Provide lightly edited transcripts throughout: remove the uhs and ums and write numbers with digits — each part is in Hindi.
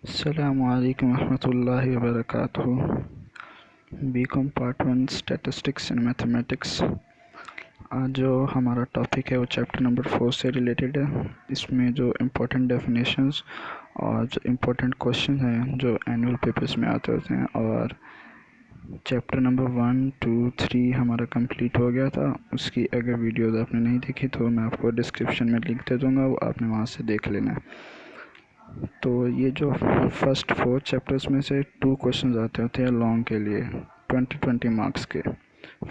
अस्सलामुअलैकुम रहमतुल्लाहि व बरकातुहू। BCom part 1 statistics and mathematics. आज जो हमारा टॉपिक है वो चैप्टर नंबर 4 से रिलेटेड है। इसमें जो इम्पोर्टेंट डेफिनेशंस और जो इम्पोर्टेंट क्वेश्चन हैं जो एनुअल पेपर्स में आते होते हैं, और चैप्टर नंबर 1, 2, 3 हमारा कंप्लीट हो गया था। उसकी अगर वीडियोज़ आपने नहीं देखी तो मैं आपको डिस्क्रिप्शन में लिंक दे दूँगा, वो आपने वहाँ से देख लेना है। तो ये जो फर्स्ट 4 चैप्टर्स में से 2 क्वेश्चंस आते होते हैं लॉन्ग के लिए, 20 मार्क्स के,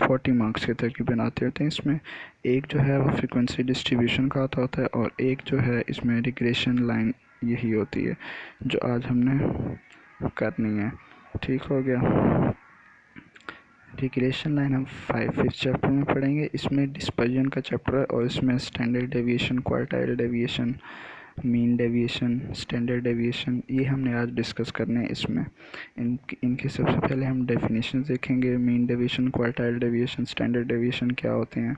40 मार्क्स के तकरीबन आते होते हैं। इसमें एक जो है वो फ्रीक्वेंसी डिस्ट्रीब्यूशन का आता होता है, और एक जो है इसमें रिग्रेशन लाइन यही होती है जो आज हमने करनी है। ठीक हो गया। रिग्रेशन लाइन हम 5th चैप्टर में पढ़ेंगे। इसमें डिस्पर्जन का चैप्टर है, और इसमें standard deviation, quartile deviation, mean deviation, standard deviation, ये हमने आज डिस्कस करने हैं। इसमें इनके सबसे पहले हम डेफिनेशन देखेंगे। Mean deviation, quartile deviation, standard deviation क्या होते हैं।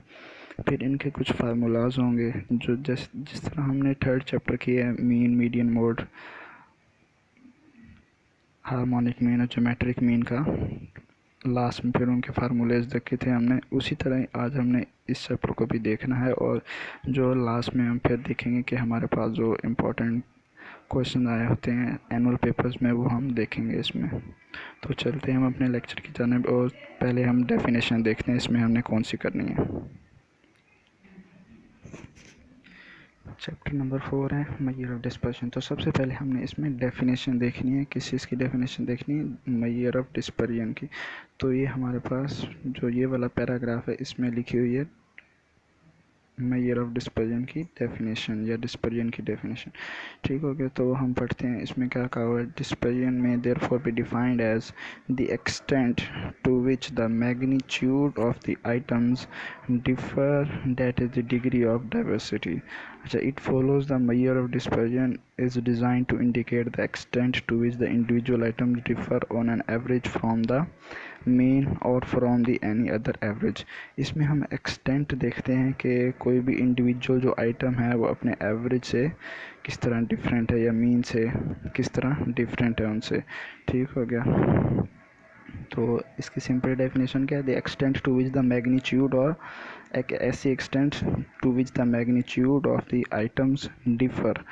फिर इनके कुछ फार्मूलाज होंगे जो जिस तरह हमने 3rd चैप्टर किया है, mean, median mode, harmonic mean और ज्योमेट्रिक मीन का, लास्ट में फिर उनके फार्मूलेज देखे थे हमने। उसी तरह आज हमने इस चैप्टर को भी देखना है, और जो लास्ट में हम फिर देखेंगे कि हमारे पास जो इम्पोर्टेंट क्वेश्चन आए होते हैं एनुअल पेपर्स में, वो हम देखेंगे इसमें। तो चलते हैं हम अपने लेक्चर की जानिब, और पहले हम डेफिनेशन देखते हैं इसमें हमने कौन सी करनी है। चैप्टर नंबर 4 है मेजर ऑफ डिस्पर्जन। तो सबसे पहले हमने इसमें डेफिनेशन देखनी है। किस चीज़ की डेफिनेशन देखनी है? मेजर ऑफ डिस्पर्जन की। तो ये हमारे पास जो ये वाला पैराग्राफ है इसमें लिखी हुई है मेजर ऑफ डिस्पर्जन की डेफिनेशन, या डिस्पर्जन की डेफिनेशन। ठीक हो गया। तो हम पढ़ते हैं इसमें क्या कहा हुआ है। डिस्पर्जन में therefore be defined as the extent to which the magnitude of the items differ, that is the degree of diversity. अच्छा, it follows the measure of dispersion is designed to indicate the extent to which the individual items differ on an average from the mean or from the any other average। इसमें हम एक्सटेंट देखते हैं कि कोई भी इंडिविजुअल जो आइटम है वो अपने एवरेज से किस तरह डिफरेंट है, या मीन से किस तरह डिफरेंट है उनसे। ठीक हो गया। तो इसकी सिंपल डेफिनेशन क्या है? The extent to which the magnitude, और एक ऐसी extent to which the magnitude of the items differ,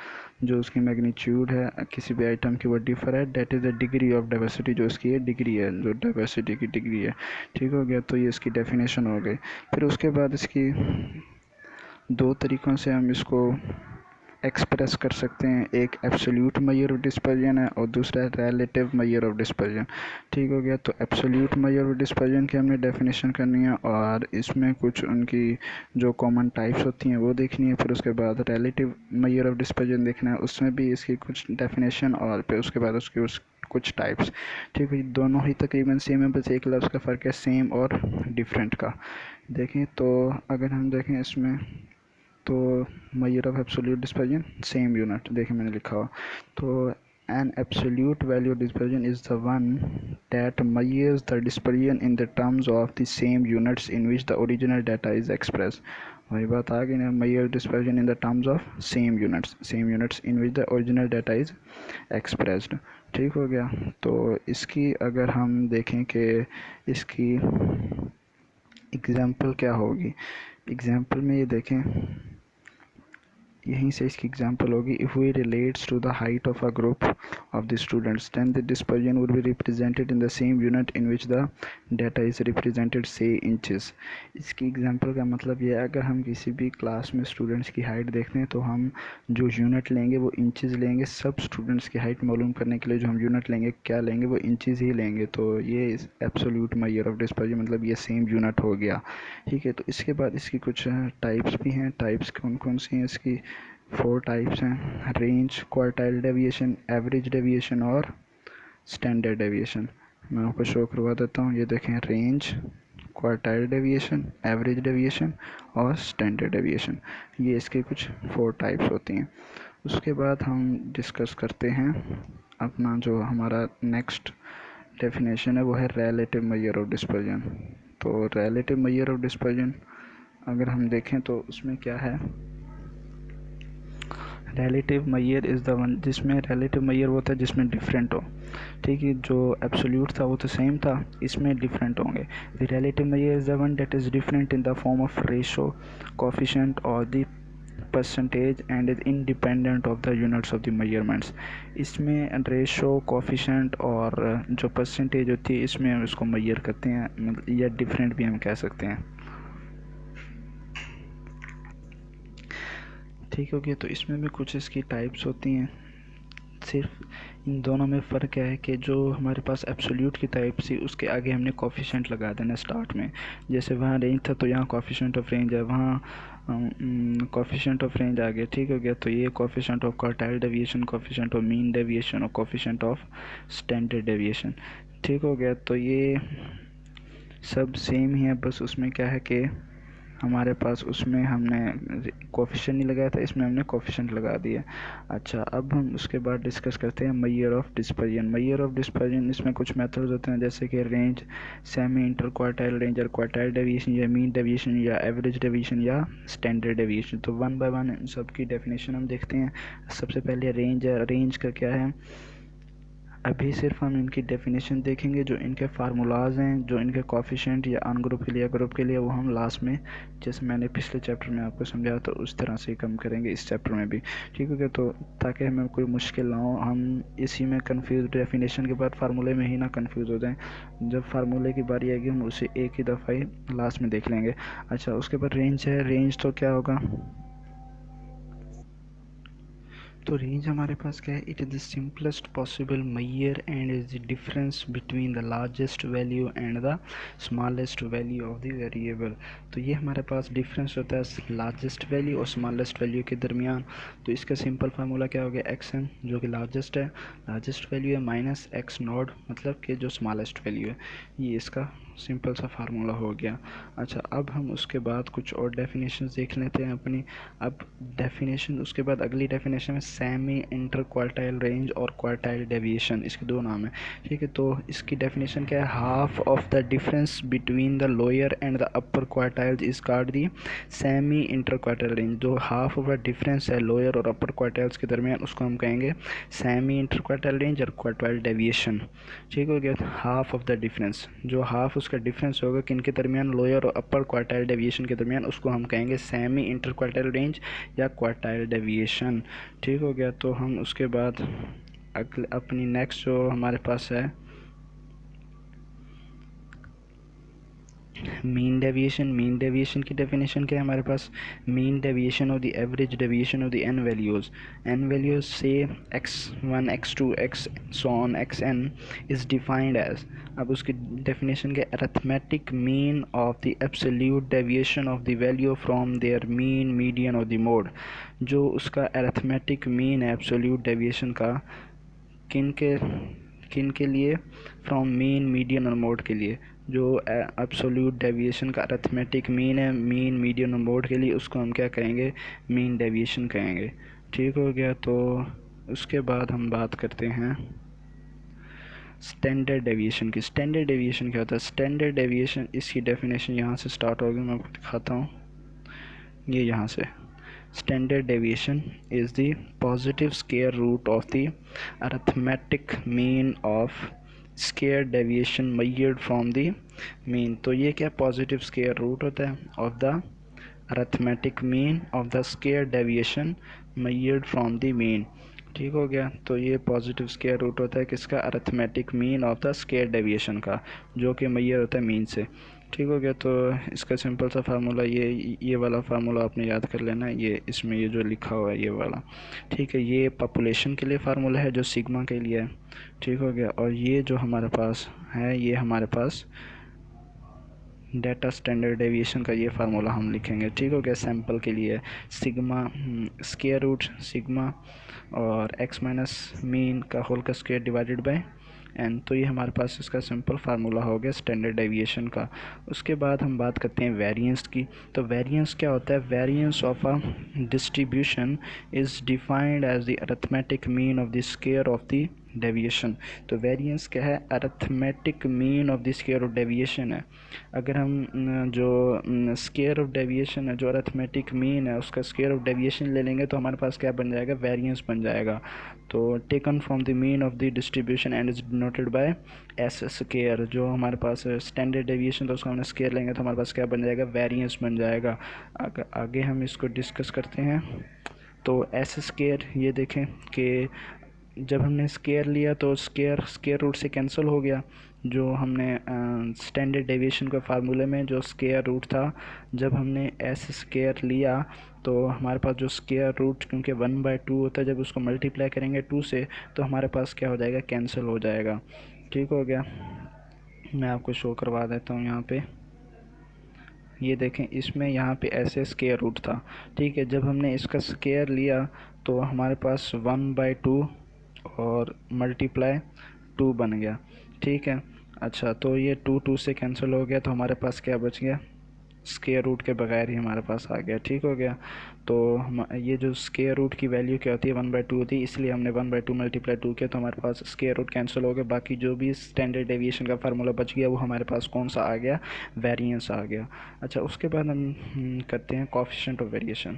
जो उसकी मैग्नीट्यूड है किसी भी आइटम की वो डिफर है, that is the degree of diversity, जो उसकी ये डिग्री है, जो डाइवर्सिटी की डिग्री है। ठीक हो गया। तो ये इसकी डेफिनेशन हो गई। फिर उसके बाद इसकी 2 तरीक़ों से हम इसको एक्सप्रेस कर सकते हैं। एक एब्सोल्यूट मेजर ऑफ डिस्पर्जन है, और दूसरा रिलेटिव मेजर ऑफ डिस्पर्जन। ठीक हो गया। तो एब्सोल्यूट मेजर ऑफ डिस्पर्जन की हमने डेफिनेशन करनी है, और इसमें कुछ उनकी जो कॉमन टाइप्स होती हैं वो देखनी है। फिर उसके बाद रिलेटिव मेजर ऑफ डिस्पर्जन देखना है, उसमें भी इसकी कुछ डेफिनेशन, और फिर उसके बाद उसकी कुछ टाइप्स। ठीक है। दोनों ही तकरीबन सेम है, बस एक लफ्ज़ का फ़र्क है सेम और डिफरेंट का। देखें तो अगर हम देखें इसमें, तो measure of absolute dispersion same unit, देखिए मैंने लिखा हुआ। तो an absolute value dispersion is the one that measures the dispersion in the terms of the same units in which the original data is expressed। वही बात आ गई ना, measure dispersion in the terms of same units in which the original data is expressed। ठीक हो गया। तो इसकी अगर हम देखें कि इसकी एग्जाम्पल क्या होगी, एग्जाम्पल में ये देखें, यहीं से इसकी एग्जांपल होगी। If we relates to the height of a group of the students, then the dispersion would be represented in the same unit in which the data is represented, say inches. इसकी एग्जांपल का मतलब ये है, अगर हम किसी भी क्लास में स्टूडेंट्स की हाइट देखते हैं तो हम जो यूनिट लेंगे वो इंचेस लेंगे। सब स्टूडेंट्स की हाइट मालूम करने के लिए जो हम यूनिट लेंगे क्या लेंगे, वो इंचेस ही लेंगे। तो ये एब्सोल्यूट मेजर ऑफ डिस्पर्जन, मतलब ये सेम यूनिट हो गया। ठीक है। तो इसके बाद इसकी कुछ टाइप्स भी हैं। टाइप्स कौन कौन सी हैं इसकी? 4 टाइप्स हैं, range, quartile deviation, average deviation और स्टैंडर्ड डेविएशन। मैं आपको शो करवा देता हूँ। ये देखें, range, quartile deviation, average deviation और स्टैंडर्ड डेविएशन, ये इसके कुछ 4 टाइप्स होती हैं। उसके बाद हम डिस्कस करते हैं अपना जो हमारा नेक्स्ट डेफिनेशन है, वो है रिलेटिव मेजर ऑफ डिस्पर्जन। तो रिलेटिव मेजर ऑफ डिस्पर्जन अगर हम देखें तो उसमें क्या है, relative measure is the one, जिसमें रिलेटिव मेजर वो होता है जिसमें डिफरेंट हो। ठीक है, जो एब्सोल्यूट था वो तो सेम था, इसमें डिफरेंट होंगे। The relative measure is the one that is different in the form of ratio, coefficient or the percentage and is independent of the units of the measurements. इसमें रेशो, कोफिशिएंट और जो परसेंटेज होती है, इसमें हम इसको मेजर करते हैं, या डिफरेंट भी हम कह सकते हैं। ठीक हो गया। तो इसमें भी कुछ इसकी टाइप्स होती हैं। सिर्फ इन दोनों में फ़र्क है कि जो हमारे पास एब्सोल्यूट की टाइप थी उसके आगे हमने कोफिशिएंट लगा देना स्टार्ट में। जैसे वहाँ रेंज था तो यहाँ कोफिशिएंट ऑफ रेंज है, वहाँ कोफिशिएंट ऑफ रेंज आ गया। ठीक हो गया। तो ये coefficient of quartile deviation, coefficient of mean deviation और कोफिशिएंट ऑफ स्टैंडर्ड डेविएशन। ठीक हो गया। तो ये सब सेम ही है, बस उसमें क्या है कि हमारे पास उसमें हमने कोफिशिएंट नहीं लगाया था, इसमें हमने कोफिशिएंट लगा दिया। अच्छा, अब हम उसके बाद डिस्कस करते हैं measure of dispersion. Measure of dispersion, इसमें कुछ मेथड्स होते हैं जैसे कि range, semi inter quartile range और क्वार्टाइल डेविएशन या मीन डेविएशन या एवरेज डेविएशन या स्टैंडर्ड डेविएशन। तो वन बाय वन इन सब की डेफिनेशन हम देखते हैं। सबसे पहले रेंज है। रेंज का क्या है, अभी सिर्फ हम इनकी डेफिनेशन देखेंगे, जो इनके फार्मूलाज हैं, जो इनके कोफिशिएंट या अन ग्रुप के लिए, ग्रुप के लिए, वो हम लास्ट में, जैसे मैंने पिछले चैप्टर में आपको समझाया तो उस तरह से कम करेंगे इस चैप्टर में भी। ठीक है क्या? तो ताकि हमें कोई मुश्किल ना हो, हम इसी में कंफ्यूज, डेफिनेशन के बाद फार्मूले में ही ना कंफ्यूज हो जाएं। जब फार्मूले की बारी आएगी हम उसे एक ही दफ़ा ही लास्ट में देख लेंगे। अच्छा, उसके बाद रेंज है। रेंज तो क्या होगा, तो रेंज हमारे पास क्या है, it is the simplest possible measure and is the difference between the largest value and the smallest value of the variable. तो ये हमारे पास डिफरेंस होता है लार्जेस्ट वैल्यू और स्मॉलेस्ट वैल्यू के दरमियान। तो इसका सिंपल फार्मूला क्या हो गया, एक्स एन जो कि लार्जेस्ट है, लार्जेस्ट वैल्यू है, माइनस एक्स नॉट मतलब कि जो स्मॉलेस्ट वैल्यू है। ये इसका सिंपल सा फार्मूला हो गया। अच्छा, अब हम उसके बाद कुछ और डेफिनेशन देख लेते हैं अपनी। अब डेफिनेशन, उसके बाद अगली डेफिनेशन में सेमी इंटर क्वार्टाइल रेंज और क्वार्टाइल डेविएशन, इसके दो नाम है। ठीक है, तो इसकी डेफिनेशन क्या है, half of the difference between the lower and the upper quartiles is called the semi inter quartile range. जो हाफ ऑफ द डिफरेंस है लोअर और अपर क्वार्टाइल्स के दरमियान, उसको हम कहेंगे सेमी इंटर क्वार्टाइल रेंज और क्वार्टाइल डेविएशन। ठीक हो गया। हाफ ऑफ द डिफरेंस, जो हाफ उसका डिफरेंस होगा किन के दरमियान, लोअर और अपर क्वार्टाइल डेविएशन के दरमियान, उसको हम कहेंगे सेमी इंटर क्वार्टाइल रेंज या क्वार्टाइल डेविएशन। ठीक हो गया। तो हम उसके बाद अपनी नेक्स्ट जो हमारे पास है मीन डेविएशन। मीन डेविएशन की डेफिनेशन क्या है हमारे पास, mean deviation of the average deviation of the N values. N values से x1 x2 x so on xn is defined as, अब उसकी डेफिनेशन के arithmetic mean of the absolute deviation of the value from their mean, median और द मोड। जो उसका अरिथमेटिक मीन है एब्सोल्यूट डेविएशन का, किन के किन के लिए, फ्रॉम मीन, मीडियन और मोड के लिए। जो एब्सोल्यूट डेविएशन का अरिथमेटिक मीन है मीन, मीडियन और मोड के लिए, उसको हम क्या कहेंगे, मीन डेविएशन कहेंगे। ठीक हो गया। तो उसके बाद हम बात करते हैं स्टैंडर्ड डेविएशन की। स्टैंडर्ड डेविएशन क्या होता है, स्टैंडर्ड डेविएशन, इसकी डेफिनेशन यहाँ से स्टार्ट होगी, मैं आपको दिखाता हूँ। ये यहाँ से, standard deviation is the positive square root of the arithmetic mean of square deviation measured from the mean। तो ये क्या पॉजिटिव स्केयर रूट होता है of the arithmetic mean of the square deviation measured from the mean। ठीक हो गया। तो ये पॉजिटिव स्केयर रूट होता है किसका, arithmetic mean of the square deviation का, जो कि मैयर होता है मीन से। ठीक हो गया। तो इसका सिंपल सा फार्मूला ये वाला फार्मूला आपने याद कर लेना है, ये इसमें ये जो लिखा हुआ है ये वाला। ठीक है, ये पॉपुलेशन के लिए फार्मूला है जो सिग्मा के लिए है। ठीक हो गया। और ये जो हमारे पास है, ये हमारे पास डेटा स्टैंडर्ड डेविएशन का ये फार्मूला हम लिखेंगे, ठीक हो गया। सैंपल के लिए सिग्मा स्क्वायर रूट सिग्मा और एक्स माइनस मीन का होल का स्क्वायर डिवाइडेड बाय एन। तो ये हमारे पास इसका सिंपल फार्मूला हो गया स्टैंडर्ड डेविएशन का। उसके बाद हम बात करते हैं वेरिएंस की। तो वेरिएंस क्या होता है? Variance of a distribution is defined as the arithmetic mean of the square of the deviation. तो वेरिएंस क्या है? Arithmetic mean of the square of deviation है। अगर हम जो स्क्वायर ऑफ डेविएशन है, जो अरिथमेटिक मीन है, उसका स्क्वायर ऑफ डेविएशन ले लेंगे तो हमारे पास क्या बन जाएगा? वेरिएंस बन जाएगा। तो taken from the mean of the distribution and is denoted by S square. जो हमारे पास स्टैंडर्ड डेविएशन तो उसका हमने स्क्वायर लेंगे तो हमारे पास क्या बन जाएगा? वेरिएंस बन जाएगा। आगे हम इसको डिस्कस करते हैं। तो एस स्क्वायर ये देखें कि जब हमने स्क्वायर लिया तो स्क्वायर रूट से कैंसिल हो गया। जो हमने स्टैंडर्ड डेविएशन के फार्मूले में जो स्क्वायर रूट था, जब हमने एस स्क्वायर लिया तो हमारे पास जो स्क्वायर रूट, क्योंकि 1/2 होता है, जब उसको मल्टीप्लाई करेंगे 2 से तो हमारे पास क्या हो जाएगा? कैंसिल हो जाएगा। ठीक हो गया। मैं आपको शो करवा देता हूँ यहाँ पे। ये देखें, इसमें यहाँ पे ऐसे स्क्वायर रूट था, ठीक है। जब हमने इसका स्क्वायर लिया तो हमारे पास 1/2 और मल्टीप्लाई 2 बन गया, ठीक है। अच्छा, तो ये 2 से कैंसिल हो गया तो हमारे पास क्या बच गया? स्क्वायर रूट के बगैर ही हमारे पास आ गया, ठीक हो गया। तो हम ये जो स्क्वायर रूट की वैल्यू क्या होती है? 1/2 होती है, इसलिए हमने 1/2 मल्टीप्लाई 2 किया तो हमारे पास स्क्वायर रूट कैंसिल हो गया। बाकी जो भी स्टैंडर्ड डेविएशन का फार्मूला बच गया वो हमारे पास कौन सा आ गया? वेरिएंस आ गया। अच्छा, उसके बाद हम करते हैं कोएफिशिएंट ऑफ वेरिएशन।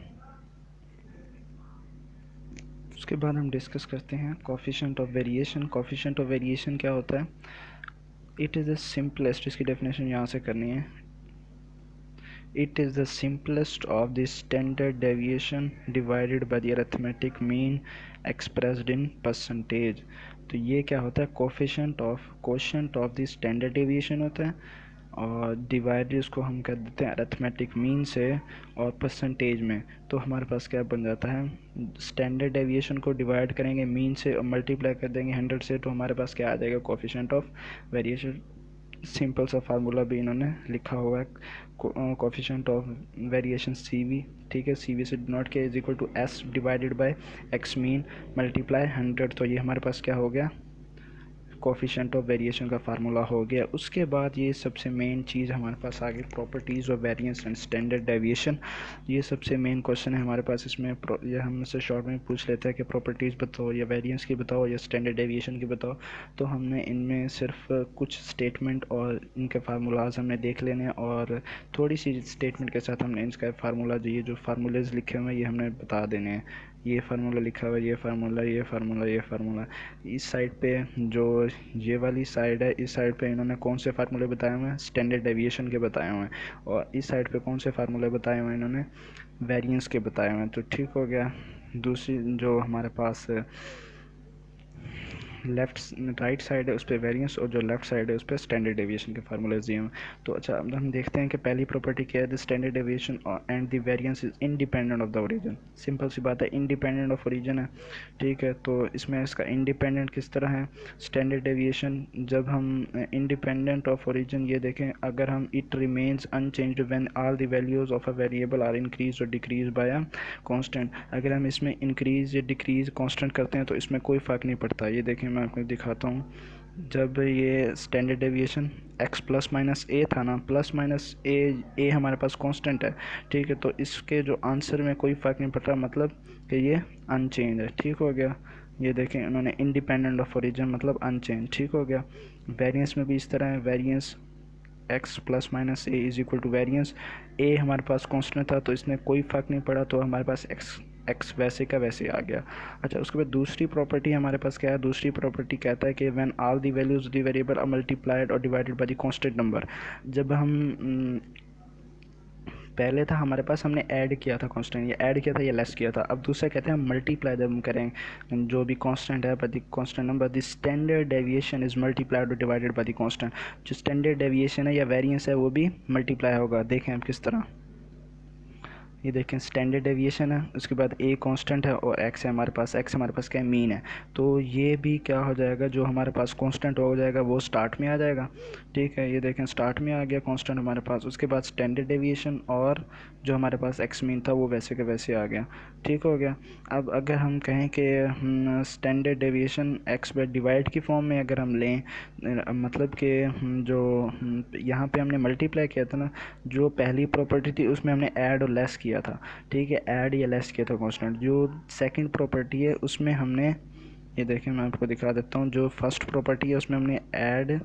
उसके बाद हम डिस्कस करते हैं coefficient of variation. Coefficient of variation क्या होता है? इट इज़ द सिंपलेस्ट, इसकी डेफिनेशन यहाँ से करनी है। It is the simplest of the standard deviation divided by the arithmetic mean expressed in percentage। तो ये क्या होता है? Coefficient of the standard deviation होता है और डिवाइड इसको हम कर देते हैं अरिथमेटिक मीन से और परसेंटेज में। तो हमारे पास क्या बन जाता है? स्टैंडर्ड डेविएशन को डिवाइड करेंगे मीन से और मल्टीप्लाई कर देंगे 100 से तो हमारे पास क्या आ जाएगा? Coefficient of variation. सिंपल सा फार्मूला भी इन्होंने लिखा हुआ है, कोएफिशिएंट ऑफ वेरिएशन CV, ठीक है। CV से डिनोट किया is equal to S divided by x mean multiply 100। तो ये हमारे पास क्या हो गया? कोएफिशिएंट ऑफ वेरिएशन का फार्मूला हो गया। उसके बाद ये सबसे मेन चीज़ हमारे पास आ गई, properties of variance and standard deviation. ये सबसे मेन क्वेश्चन है हमारे पास। इसमें ये हमसे शॉर्ट में पूछ लेते हैं कि प्रॉपर्टीज़ बताओ या वेरिएंस की बताओ या स्टैंडर्ड डेविएशन की बताओ। तो हमने इनमें सिर्फ कुछ स्टेटमेंट और इनके फार्मूलाज हमने देख लेने हैं और थोड़ी सी स्टेटमेंट के साथ हमने इनका फार्मूला ये जो फार्मूलेज लिखे हुए हैं ये हमने बता देने हैं। ये फार्मूला लिखा हुआ है, ये फार्मूला, ये फार्मूला, ये फार्मूला। इस साइड पे जो ये वाली साइड है, इस साइड पे इन्होंने कौन से फार्मूले बताए हुए हैं? स्टैंडर्ड डेविएशन के बताए हुए हैं। और इस साइड पे कौन से फार्मूले बताए हुए हैं? इन्होंने वेरिएंस के बताए हुए हैं। तो ठीक हो गया। दूसरी जो हमारे पास राइट साइड है उस पर वेरिएंस और जो लेफ्ट साइड है उस पर स्टैंडर्ड डेविएशन के फार्मूलेज दिए हैं। तो अच्छा, अब हम देखते हैं कि पहली प्रॉपर्टी क्या है? The standard deviation and the variance is independent of the origin. Simple सी बात है, इंडिपेंडेंट ऑफ ओरिजिन है, ठीक है। तो इसमें इसका इंडिपेंडेंट किस तरह है? स्टैंडर्ड डेविएशन जब हम इंडिपेंडेंट ऑफ ओरिजिन, ये देखें, अगर हम it remains unchanged when all the values of a variable are increase और डिक्रीज बाय अ कांस्टेंट। अगर हम इसमें इंक्रीज या डिक्रीज कांस्टेंट करते हैं तो इसमें कोई फ़र्क नहीं पड़ता। ये देखें, मैं आपको दिखाता हूँ। जब ये standard deviation x plus minus A था ना, प्लस माइनस ए हमारे पास कांस्टेंट है, ठीक है। तो इसके जो आंसर में कोई फ़र्क नहीं पड़ रहा, मतलब कि ये अनचेंज है, ठीक हो गया। ये देखें, इन्होंने इंडिपेंडेंट ऑफ ओरिजिन मतलब अनचेंज, ठीक हो गया। वेरिएंस में भी इस तरह है, variance x plus minus A is equal to variance A हमारे पास कांस्टेंट था तो इसमें कोई फ़र्क नहीं पड़ा, तो हमारे पास x वैसे का वैसे आ गया। अच्छा, उसके बाद दूसरी प्रॉपर्टी हमारे पास क्या है? दूसरी प्रॉपर्टी कहता है कि when all the values the variable are multiplied or divided by the constant number. जब हम पहले था हमारे पास, हमने ऐड किया था कांस्टेंट, ये ऐड किया था, ये लेस किया था। अब दूसरा कहते हैं हम मल्टीप्लाई जब हम करें जो भी कांस्टेंट है bye the constant number, the standard deviation is multiplied or divided by the constant. जो स्टैंडर्ड डेविएशन है या वेरिएंस है वो भी मल्टीप्लाई होगा। देखें अब किस तरह, ये देखें स्टैंडर्ड डेविएशन है, उसके बाद ए कांस्टेंट है और एक्स है हमारे पास, एक्स हमारे पास क्या है, मीन है। तो ये भी क्या हो जाएगा, जो हमारे पास कांस्टेंट हो जाएगा वो स्टार्ट में आ जाएगा। ठीक है, ये देखें स्टार्ट में आ गया कांस्टेंट हमारे पास। उसके बाद स्टैंडर्ड डेविएशन और जो हमारे पास एक्स मीन था वो वैसे के वैसे आ गया। ठीक हो गया। अब अगर हम कहें कि standard deviation x by divide की फॉर्म में अगर हम लें, मतलब कि यहाँ पे हमने मल्टीप्लाई किया था ना, जो पहली प्रॉपर्टी थी उसमें हमने ऐड और लेस किया था। ठीक है, ऐड या लेस किया था कांस्टेंट। जो सेकंड प्रॉपर्टी है उसमें हमने, ये देखें मैं आपको दिखा देता हूँ, जो फर्स्ट प्रॉपर्टी है उसमें हमने ऐड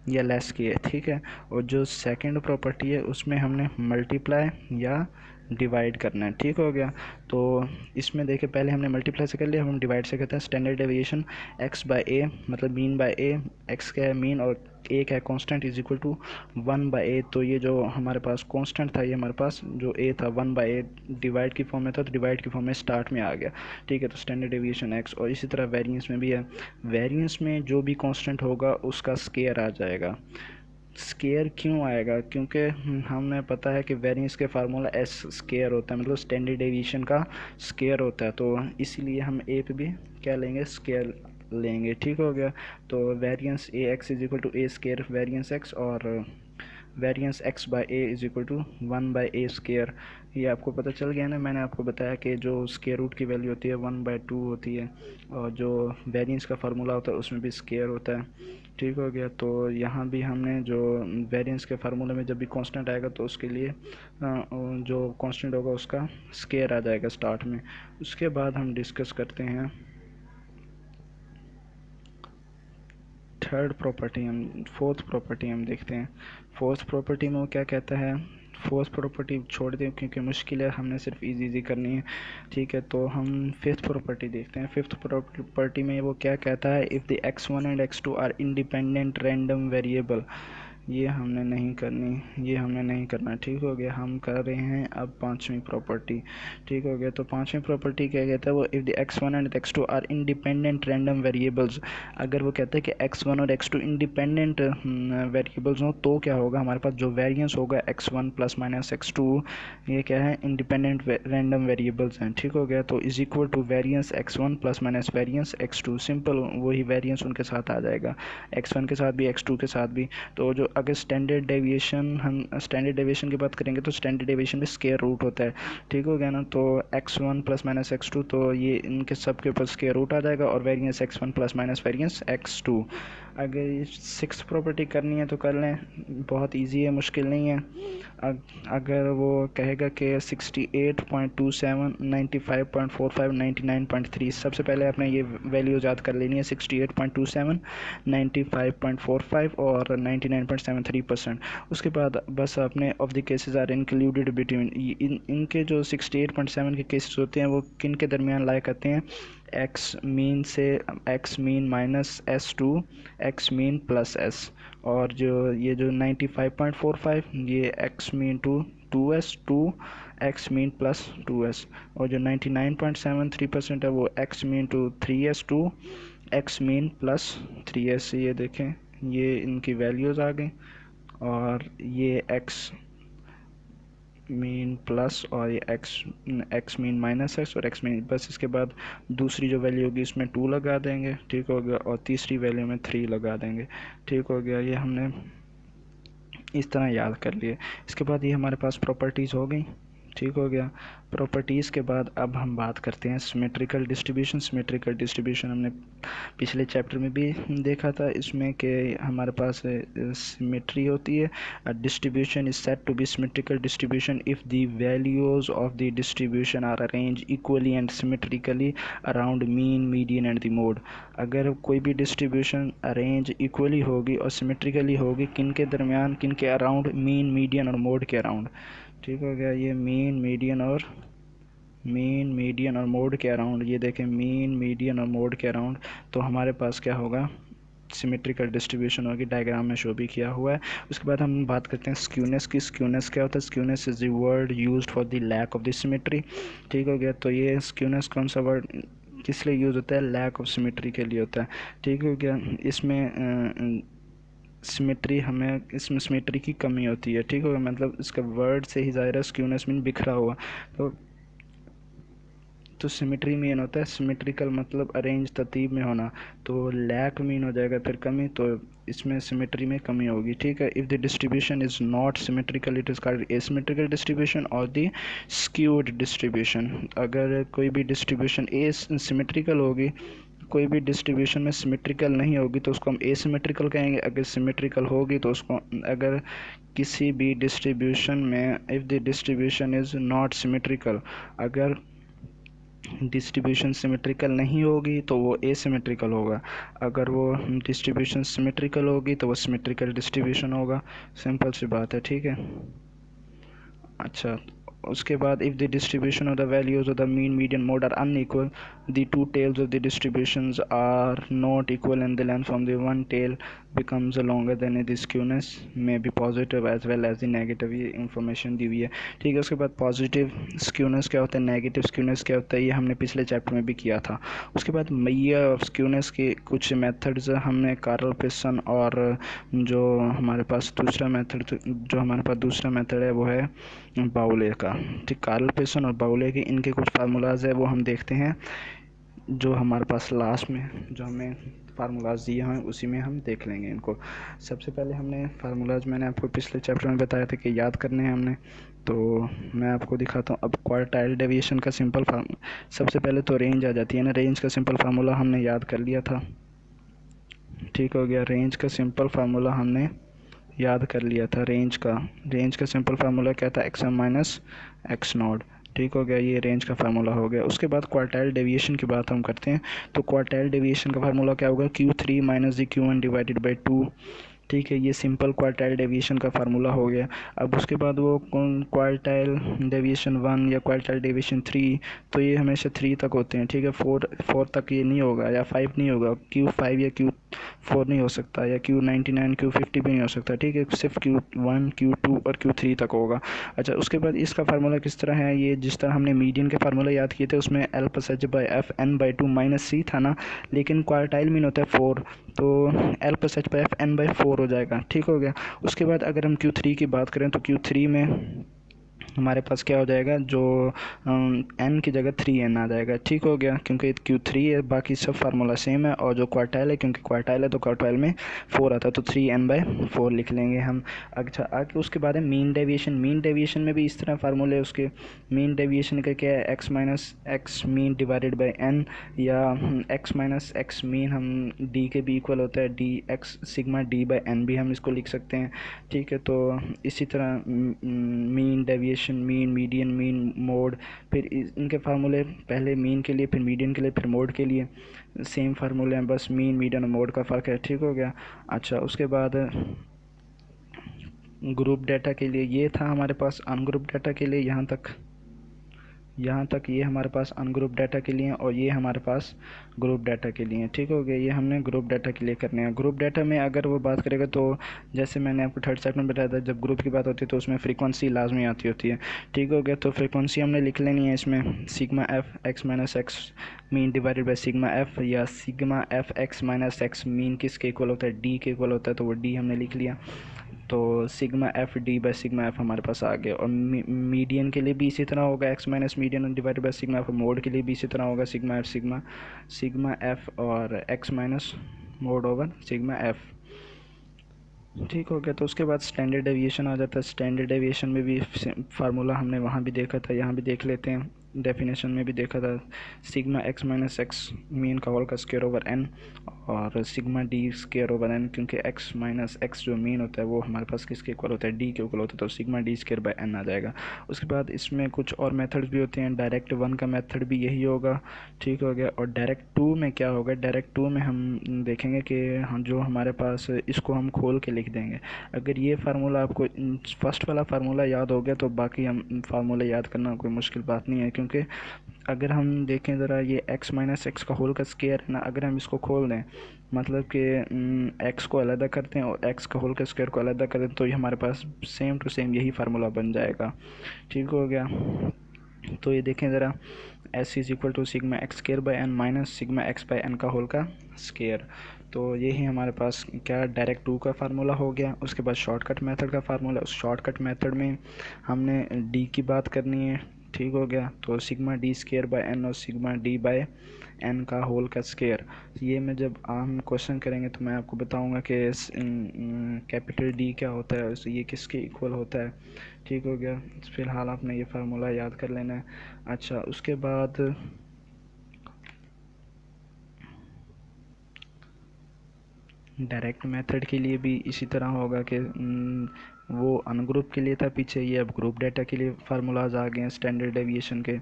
या लेस किए। ठीक है, और जो सेकंड प्रॉपर्टी है उसमें हमने मल्टीप्लाई या डिवाइड करना है। ठीक हो गया। तो इसमें देखिए पहले हमने मल्टीप्लाई से कर लिया, हम डिवाइड से करते हैं। स्टैंडर्ड डेविएशन एक्स बाय ए, मतलब मीन बाय ए, एक्स का है मीन और ए का है constant, is equal to 1/a। तो ये जो हमारे पास कांस्टेंट था, ये हमारे पास जो ए था 1/a डिवाइड की फॉर्म में था, तो डिवाइड की फॉर्म में स्टार्ट में आ गया। ठीक है, तो स्टैंडर्ड डेविएशन एक्स। और इसी तरह वेरिएंस में भी है, वेरिएंस में जो भी कांस्टेंट होगा उसका स्केयर आ जाएगा। स्केयर क्यों आएगा, क्योंकि हमें पता है कि वेरिएंस के फार्मूला एस स्केयर होता है, मतलब स्टैंडर्ड डेविएशन का स्केयर होता है। तो इसीलिए हम ए पे भी क्या लेंगे, स्केयर लेंगे। ठीक हो गया। तो variance A X is equal to A square variance X, और variance X by A is equal to 1/a square. ये आपको पता चल गया ना, मैंने आपको बताया कि जो स्केयर रूट की वैल्यू होती है 1/2 होती है, और जो वेरिएंस का फार्मूला होता है उसमें भी स्केयर होता है। ठीक हो गया। तो यहाँ भी हमने जो वेरिएंस के फार्मूले में जब भी कांस्टेंट आएगा तो उसके लिए जो कांस्टेंट होगा उसका स्केयर आ जाएगा स्टार्ट में। उसके बाद हम डिस्कस करते हैं थर्ड प्रॉपर्टी, हम फोर्थ प्रॉपर्टी हम देखते हैं। फोर्थ प्रॉपर्टी में वो क्या कहता है, फोर्थ प्रॉपर्टी छोड़ दें क्योंकि मुश्किल है, हमने सिर्फ इजी इजी करनी है। ठीक है, तो हम फिफ्थ प्रॉपर्टी देखते हैं। फिफ्थ प्रॉपर्टी में वो क्या कहता है, if the x1 and x2 are independent random variable. ये हमने नहीं करनी, ये हमने नहीं करना। ठीक हो गया। हम कर रहे हैं अब पांचवी प्रॉपर्टी। ठीक हो गया। तो पांचवी प्रॉपर्टी क्या कहता है, वो if the x1 and x2 are independent random variables. अगर वो कहता है कि x1 और x2 इंडिपेंडेंट वेरिएबल्स हों तो क्या होगा, हमारे पास जो वेरिएंस होगा x1 प्लस माइनस x2, ये क्या है, इंडिपेंडेंट रैंडम वेरिएबल्स हैं। ठीक हो गया। तो is equal to variance x1 plus minus variance x2, simple वही वेरिएंस उनके साथ आ जाएगा, x1 के साथ भी x2 के साथ भी। तो जो अगर स्टैंडर्ड डेविएशन, हम स्टैंडर्ड डेविएशन की बात करेंगे तो स्टैंडर्ड डेविएशन में स्केयर रूट होता है। ठीक हो गया ना। तो x1 प्लस माइनस x2, तो ये इनके सब के ऊपर स्केयर रूट आ जाएगा, और variance x1 plus minus variance x2। अगर ये सिक्स प्रॉपर्टी करनी है तो कर लें, बहुत इजी है, मुश्किल नहीं है। अगर वो कहेगा कि 68.27, 95.45, 99.3, सबसे पहले आपने ये वैल्यूज याद कर लेनी है, 68.27, 95.45 और 99.73%। उसके बाद बस आपने of the cases are included between, इनके जो 68.7 के केसेस होते हैं वो किन के दरमियान लाया करते हैं, एक्स मीन से x mean minus S2, x mean plus S। और जो ये जो 95.45, ये x mean to 2S, 2 x mean plus 2S। और जो 99.73% है वो x mean to 3S, 2 x mean plus 3S। ये देखें, ये इनकी वैल्यूज़ आ गई, और ये एक्स मीन प्लस और ये एक्स मीन माइनस एक्स और एक्स मीन, बस इसके बाद दूसरी जो वैल्यू होगी इसमें 2 लगा देंगे। ठीक हो गया। और तीसरी वैल्यू में 3 लगा देंगे। ठीक हो गया। ये हमने इस तरह याद कर लिए। इसके बाद ये हमारे पास प्रॉपर्टीज़ हो गई। ठीक हो गया। प्रॉपर्टीज़ के बाद अब हम बात करते हैं सिमेट्रिकल डिस्ट्रीब्यूशन। सिमेट्रिकल डिस्ट्रीब्यूशन हमने पिछले चैप्टर में भी देखा था, इसमें कि हमारे पास सिमेट्री होती है। Distribution is said to be symmetrical distribution if the values of the distribution are arrange equally and symmetrically around mean, median and the mode. अगर कोई भी डिस्ट्रीब्यूशन अरेंज इक्वली होगी और सिमेट्रिकली होगी, किन के दरमियान, किन के अराउंड, मीन, मीडियन और मोड के अराउंड। ठीक हो गया। ये मीन, मीडियन और मोड के अराउंड, ये देखें मीन, मीडियन और मोड के अराउंड। तो हमारे पास क्या होगा, सिमेट्रिकल डिस्ट्रीब्यूशन होगी, डायग्राम में शो भी किया हुआ है। उसके बाद हम बात करते हैं स्क्यूनेस की। स्क्यूनेस क्या होता है, skewness is the word used for the lack of the symmetry. ठीक हो गया। तो ये स्क्यूनेस कौन सा वर्ड किस लिए यूज़ होता है, लैक ऑफ सिमेट्री के लिए होता है। ठीक हो गया। इसमें सिमेट्री, हमें इसमें सिमेट्री की कमी होती है, ठीक होगा, मतलब इसका वर्ड से ही ज़ाहिर है स्क्यूनेस मीन बिखरा हुआ। तो सिमेट्री मीन होता है सिमेट्रिकल, मतलब अरेंज तरतीब में होना। तो लैक मीन हो जाएगा फिर कमी, तो इसमें सिमेट्री में कमी होगी, ठीक है। If the distribution is not symmetrical it is called asymmetrical distribution और द स्क्यूड डिस्ट्रीब्यूशन। अगर कोई भी डिस्ट्रीब्यूशन ए सिमेट्रिकल होगी, कोई भी डिस्ट्रीब्यूशन में सिमेट्रिकल नहीं होगी तो उसको हम एसिमेट्रिकल कहेंगे। अगर सिमेट्रिकल होगी तो उसको, अगर किसी भी डिस्ट्रीब्यूशन में if the distribution is not symmetrical, अगर डिस्ट्रीब्यूशन सिमेट्रिकल नहीं होगी तो वो एसिमेट्रिकल होगा। अगर वो डिस्ट्रीब्यूशन सिमेट्रिकल होगी तो वो सिमेट्रिकल डिस्ट्रीब्यूशन होगा। सिंपल सी बात है, ठीक है। अच्छा, उसके बाद if the distribution of the values of the mean median mode are unequal, the two tails of the distributions are not equal and the length from the one tail becomes longer than the skewness may be positive as well as the negative। ये इंफॉर्मेशन दी हुई है, ठीक है। उसके बाद पॉजिटिव स्क्यूनेस क्या होता है, नेगेटिव स्क्यूनेस क्या होता है, ये हमने पिछले चैप्टर में भी किया था। उसके बाद मेजर ऑफ स्क्यूनेस के कुछ मेथड्स हमने कार्ल पियर्सन, और जो हमारे पास दूसरा मेथड है वो है बाउले का, ठीक। कार्ल पियर्सन और बाउले के इनके कुछ फार्मूलाज है वो हम देखते हैं, जो हमारे पास लास्ट में जो हमें फार्मूलाज दिए हैं उसी में हम देख लेंगे इनको। सबसे पहले हमने फार्मूलाज, मैंने आपको पिछले चैप्टर में बताया था कि याद करने हैं हमने, तो मैं आपको दिखाता हूँ। अब क्वार्टाइल डेविएशन का सिंपल सबसे पहले तो रेंज आ जाती है ना, रेंज का सिंपल फार्मूला हमने याद कर लिया था, ठीक हो गया। रेंज का सिंपल फार्मूला हमने याद कर लिया था। रेंज का सिंपल फार्मूला क्या था, x m minus x naught, ठीक हो गया। ये रेंज का फार्मूला हो गया। उसके बाद क्वार्टाइल डेविएशन की बात हम करते हैं, तो क्वार्टाइल डेविएशन का फार्मूला क्या होगा, Q3 minus the Q1 divided by 2, ठीक है। ये सिंपल क्वार्टाइल डेविएशन का फार्मूला हो गया। अब उसके बाद वो क्वार्टाइल डेविएशन 1 या क्वार्टाइल डेविएशन 3, तो ये हमेशा 3 तक होते हैं, ठीक है। 4 तक ये नहीं होगा, या 5 नहीं होगा, Q5 या Q4 नहीं हो सकता, या Q99 Q50 भी नहीं हो सकता, ठीक है। सिर्फ Q1 Q2 और Q3 तक होगा। अच्छा, उसके बाद इसका फार्मूला किस तरह है, ये जिस तरह हमने मीडियन के फार्मूला याद किए थे उसमें L plus H by F N by 2 minus C था ना, लेकिन क्वार्टाइल मीन होता है 4, तो L plus H by F N by 4 हो जाएगा, ठीक हो गया। उसके बाद अगर हम Q3 की बात करें तो Q3 में हमारे पास क्या हो जाएगा, जो n की जगह 3n आ जाएगा, ठीक हो गया, क्योंकि Q3 है, बाकी सब फार्मूला सेम है। और जो क्वार्टाइल है, क्योंकि क्वार्टाइल है तो क्वार्टाइल में 4 आता है, तो 3n/4 लिख लेंगे हम। अच्छा, आगे उसके बाद है मीन डेविएशन। मीन डेविएशन में भी इस तरह फार्मूले है उसके। मीन डेविएशन का क्या है, x minus x mean divided by n, या एक्स माइनस एक्स मीन हम डी के भी इक्वल होता है, d x sigma d by n भी हम इसको लिख सकते हैं, ठीक है। तो इसी तरह mean deviation, mean median mean mode, फिर इनके फार्मूले पहले मीन के लिए, फिर मीडियन के लिए, फिर मोड के लिए सेम फार्मूले हैं, बस मीन मीडियन और मोड का फ़र्क है, ठीक हो गया। अच्छा, उसके बाद ग्रुप डाटा के लिए ये था हमारे पास, अनग्रुप डाटा के लिए यहाँ तक ये हमारे पास अनग्रुप डाटा के लिए और ये हमारे पास ग्रुप डाटा के लिए, ठीक हो गया। ये हमने ग्रुप डाटा के लिए करने हैं। ग्रुप डाटा में अगर वो बात करेगा तो जैसे मैंने आपको थर्ड चैप्टर में बताया था, जब ग्रुप की बात होती है तो उसमें फ्रीक्वेंसी लाजमी आती होती है, ठीक हो गया। तो फ्रीक्वेंसी हमने लिख लेनी है इसमें, sigma F X minus x mean divided by sigma F, या sigma F X minus x mean किसके इक्वल होता है, डी के इक्वल होता है, तो वो डी हमने लिख लिया। तो sigma F D by sigma F हमारे पास आ गया। और मीडियन के लिए भी इसी तरह होगा, x minus median divided by sigma F. Mode के लिए भी इसी तरह होगा, सिग्मा एफ और x minus mode over sigma F, ठीक हो गया। तो उसके बाद स्टैंडर्ड डेविएशन आ जाता है। स्टैंडर्ड डेविएशन में भी फार्मूला हमने वहाँ भी देखा था, यहाँ भी देख लेते हैं। डेफिनेशन में भी देखा था, sigma x minus x mean का होल का स्क्वायर ओवर एन, और sigma D square over n, क्योंकि एक्स माइनस एक्स जो मीन होता है वो हमारे पास किसके इक्वल होता है, डी के इक्वल होता है, तो sigma D square by N आ जाएगा। उसके बाद इसमें कुछ और मेथड्स भी होते हैं, डायरेक्ट 1 का मेथड भी यही होगा, ठीक हो गया। और डायरेक्ट 2 में क्या होगा, डायरेक्ट 2 में हम देखेंगे कि हम जो हमारे पास इसको हम खोल के लिख देंगे। अगर ये फार्मूला आपको फर्स्ट वाला फार्मूला याद हो गया तो बाकी हम फार्मूला याद करना कोई मुश्किल बात नहीं है, क्योंकि अगर हम देखें ज़रा, ये x माइनस एक्स का होल का स्क्वायर है ना, अगर हम इसको खोल दें, मतलब कि x को अलग करते हैं और x का होल का स्क्वायर को अलग कर दें, तो ये हमारे पास सेम टू सेम यही फार्मूला बन जाएगा, ठीक हो गया। तो ये देखें ज़रा, s is equal to sigma x square by n minus sigma x by n का होल का स्केयर। तो यही हमारे पास क्या डायरेक्ट टू का फार्मूला हो गया। उसके बाद शॉर्टकट मेथड का फार्मूला, उस शॉर्टकट मेथड में हमने डी की बात करनी है, ठीक हो गया। तो sigma d square by n और सिग्मा डी बाय एन का होल का स्केयर। ये में जब हम क्वेश्चन करेंगे तो मैं आपको बताऊंगा कि कैपिटल डी क्या होता है, तो ये किसके इक्वल होता है, ठीक हो गया। फिलहाल आपने ये फार्मूला याद कर लेना है। अच्छा, उसके बाद डायरेक्ट मेथड के लिए भी इसी तरह होगा कि वो अनग्रुप के लिए था पीछे, ये अब ग्रुप डेटा के लिए फार्मूलाज आ गए हैं स्टैंडर्ड डेविएशन के।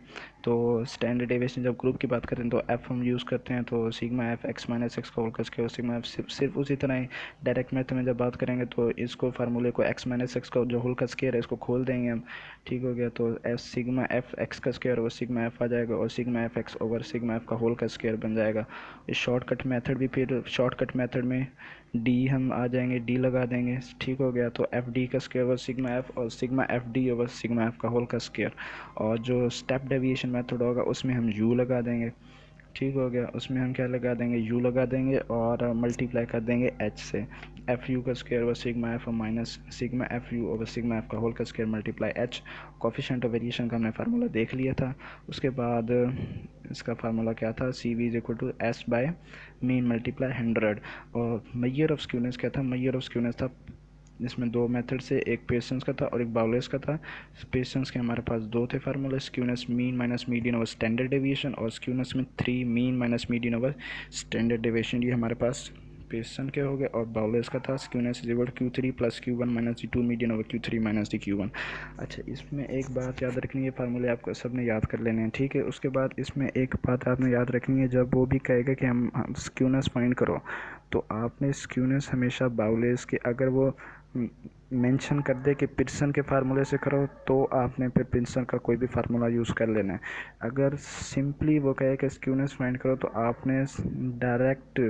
तो स्टैंडर्ड डेविएशन जब ग्रुप की बात करें तो एफ हम यूज़ करते हैं, तो sigma F X minus x का होल स्क्वायर और सिग्मा एफ सिर्फ उसी तरह ही डायरेक्ट मेथड में जब बात करेंगे तो इसको फार्मूले को एक्स माइनस एक्स का जो होल का स्क्वायर है इसको खोल देंगे हम, ठीक हो गया। तो एफ सिग्मा एफ एक्स का स्क्वायर ओवर सिग्मा एफ आ जाएगा और sigma F x over sigma F का होल का स्क्वायर बन जाएगा। इस शॉर्टकट मेथड भी, फिर शॉर्टकट मेथड में डी हम आ जाएंगे, डी लगा देंगे, ठीक हो गया। तो एफ डी का स्क्वायर ओवर सिग्मा एफ और sigma F D over sigma F का होल का स्क्वायर। और जो स्टेप डेविएशन मेथड होगा उसमें हम यू लगा देंगे, ठीक हो गया। उसमें हम क्या लगा देंगे, यू लगा देंगे और मल्टीप्लाई कर देंगे एच से। एफ यू का स्क्वायर ओवर सिग्मा एफ और minus sigma F you over sigma F का होल का square multiply H. Coefficient of variation का हमने फार्मूला देख लिया था। उसके बाद इसका फार्मूला क्या था, C V is equal to S by mean multiply 100। और मेजर ऑफ स्क्यूनेस क्या था, मेजर ऑफ स्क्यूनेस था जिसमें दो मेथड से, एक पेयर्सन्स का था और एक बाउलेस का था। पेयर्सन्स के हमारे पास दो थे फार्मूले, skewness mean minus median over standard deviation और स्क्यूनेस में 3 mean minus median over standard deviation. ये हमारे पास पेयर्सन के हो गए। और बाउलेस का था skewness is equal Q three plus Q one minus D two median over Q three minus D Q one. अच्छा, इसमें एक बात याद रखनी है, फार्मूले आपको सब ने याद कर लेने हैं, ठीक है। उसके बाद इसमें एक बात आपने याद रखनी है, जब वो भी कहेगा कि हम स्क्यूनेस फाइंड करो तो आपने स्क्यूनेस हमेशा बाउलेस के अगर वो मेंशन कर दे कि पियर्सन के फार्मूले से करो तो आपने फिर पियर्सन का कोई भी फार्मूला यूज़ कर लेना है। अगर सिंपली वो कहे कि स्क्यूनेस फाइंड करो तो आपने डायरेक्ट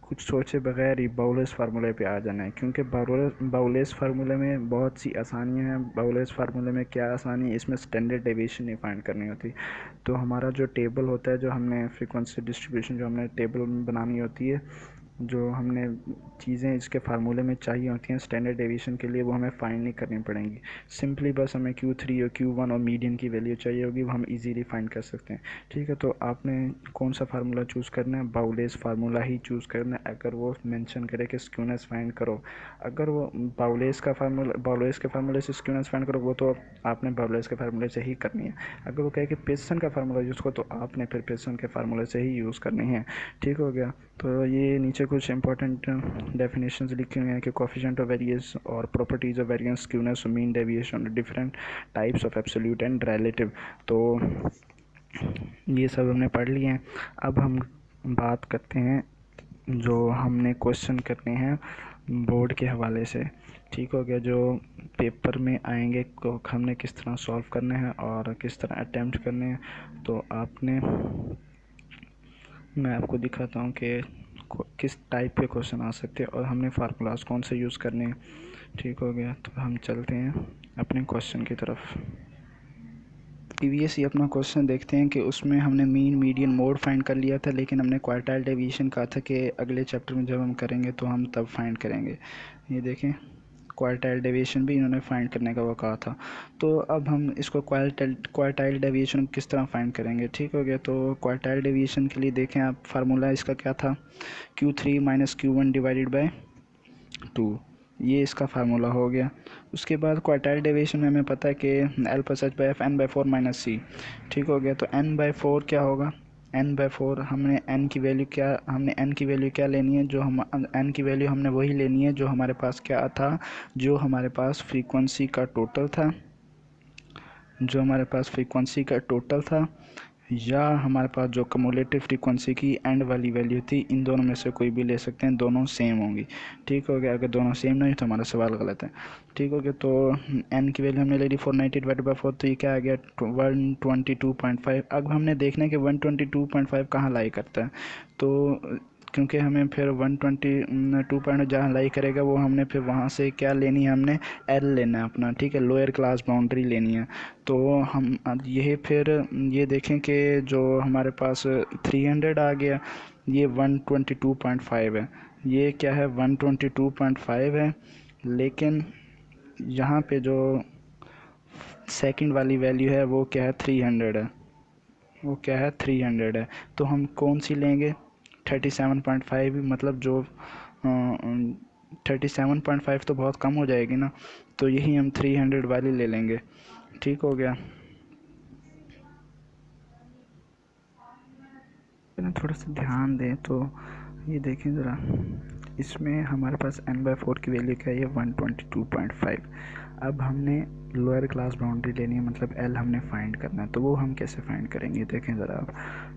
कुछ सोचे बगैर ही बाउलेस फार्मूले पे आ जाना है, क्योंकि बाउलेस फार्मूले में बहुत सी आसानियां हैं। बाउलेस फार्मूले में क्या आसानी है, इसमें स्टैंडर्ड डेविएशन नहीं फाइंड करनी होती। तो हमारा जो टेबल होता है, जो हमने फ्रीक्वेंसी डिस्ट्रीब्यूशन जो हमने टेबल बनानी होती है, जो हमने चीज़ें इसके फार्मूले में चाहिए होती हैं स्टैंडर्ड डेविएशन के लिए, वो हमें फाइंड नहीं करनी पड़ेंगी। सिंपली बस हमें Q3 और Q1 और मीडियन की वैल्यू चाहिए होगी, वो हम इजीली फाइंड कर सकते हैं, ठीक है। तो आपने कौन सा फार्मूला चूज़ करना है, बाउलेस फार्मूला ही चूज़ करना है। अगर वो मेंशन करे कि स्क्यूनेस फाइंड करो, अगर वो बाउलेस के फार्मूले से स्क्यूनेस फाइंड करो, वो तो आपने बाउलेस के फार्मूले से ही करनी है। अगर वो कहे कि पियर्सन का फार्मूला यूज़ करो तो आपने फिर पियर्सन के फार्मूले से ही यूज़ करनी है, ठीक हो गया। तो ये नीचे कुछ इंपॉर्टेंट डेफिनेशंस लिखे हुए हैं कि कोफिशिएंट ऑफ वेरिएंस और properties of variance, skewness, mean deviation, different types of absolute and relative. तो ये सब हमने पढ़ लिए हैं। अब हम बात करते हैं जो हमने क्वेश्चन करने हैं बोर्ड के हवाले से, ठीक हो गया। जो पेपर में आएंगे को हमने किस तरह सॉल्व करने हैं और किस तरह अटैम्प्ट करने हैं। तो मैं आपको दिखाता हूँ कि किस टाइप के क्वेश्चन आ सकते हैं और हमने फार्मूलाज कौन से यूज़ करने हैं, ठीक हो गया। तो हम चलते हैं अपने क्वेश्चन की तरफ। प्रीवियस ही अपना क्वेश्चन देखते हैं कि उसमें हमने मीन मीडियन मोड फाइंड कर लिया था, लेकिन हमने क्वार्टाइल डेविएशन कहा था कि अगले चैप्टर में जब हम करेंगे तो हम तब फाइंड करेंगे। ये देखें, क्वार्टाइल डेविएशन भी इन्होंने फाइंड करने का वो कहा था। तो अब हम इसको क्वार्टाइल डेविएशन किस तरह फाइंड करेंगे, ठीक हो गया। तो क्वार्टाइल डेविएशन के लिए देखें आप, फार्मूला इसका क्या था, Q3 minus Q1 divided by 2, ये इसका फार्मूला हो गया। उसके बाद क्वार्टाइल डेविएशन में हमें पता है कि L plus H by F N by four minus C, ठीक हो गया। तो n बाई फोर क्या होगा, n बाई फोर हमने n की वैल्यू क्या लेनी है, जो हम n की वैल्यू हमने वही लेनी है जो हमारे पास क्या था, जो हमारे पास फ्रीक्वेंसी का टोटल था, या हमारे पास जो कम्युलेटिव फ्रीक्वेंसी की एंड वाली वैल्यू थी। इन दोनों में से कोई भी ले सकते हैं, दोनों सेम होंगी, ठीक हो गया। अगर दोनों सेम नहीं तो हमारा सवाल गलत है, ठीक हो गया। तो n की वैल्यू हमने ले ली 490 डिवाइडेड बाई 4, तो ये क्या आ गया 122.5। अब हमने देखना है कि 122.5 कहाँ लाई करता है। तो क्योंकि हमें फिर 122 पॉइंट जहाँ लाई करेगा वो हमने फिर वहाँ से क्या लेनी है, हमने एल लेना है अपना, ठीक है, लोअर क्लास बाउंड्री लेनी है। तो हम यही फिर ये देखें कि जो हमारे पास 300 आ गया, ये 122.5 है, ये क्या है 122.5 है, लेकिन यहाँ पे जो सेकंड वाली वैल्यू है वो क्या है 300 है, वो क्या है 300 है। तो हम कौन सी लेंगे 37.5, मतलब जो 37.5 तो बहुत कम हो जाएगी ना, तो यही हम 300 वाली ले लेंगे। ठीक हो गया ना, थोड़ा सा ध्यान दें तो ये देखें ज़रा, इसमें हमारे पास n/4 की वैल्यू क्या है 122.5। अब हमने लोअर क्लास बाउंड्री लेनी है, मतलब l हमने फाइंड करना है, तो वो हम कैसे फाइंड करेंगे देखें ज़रा। अब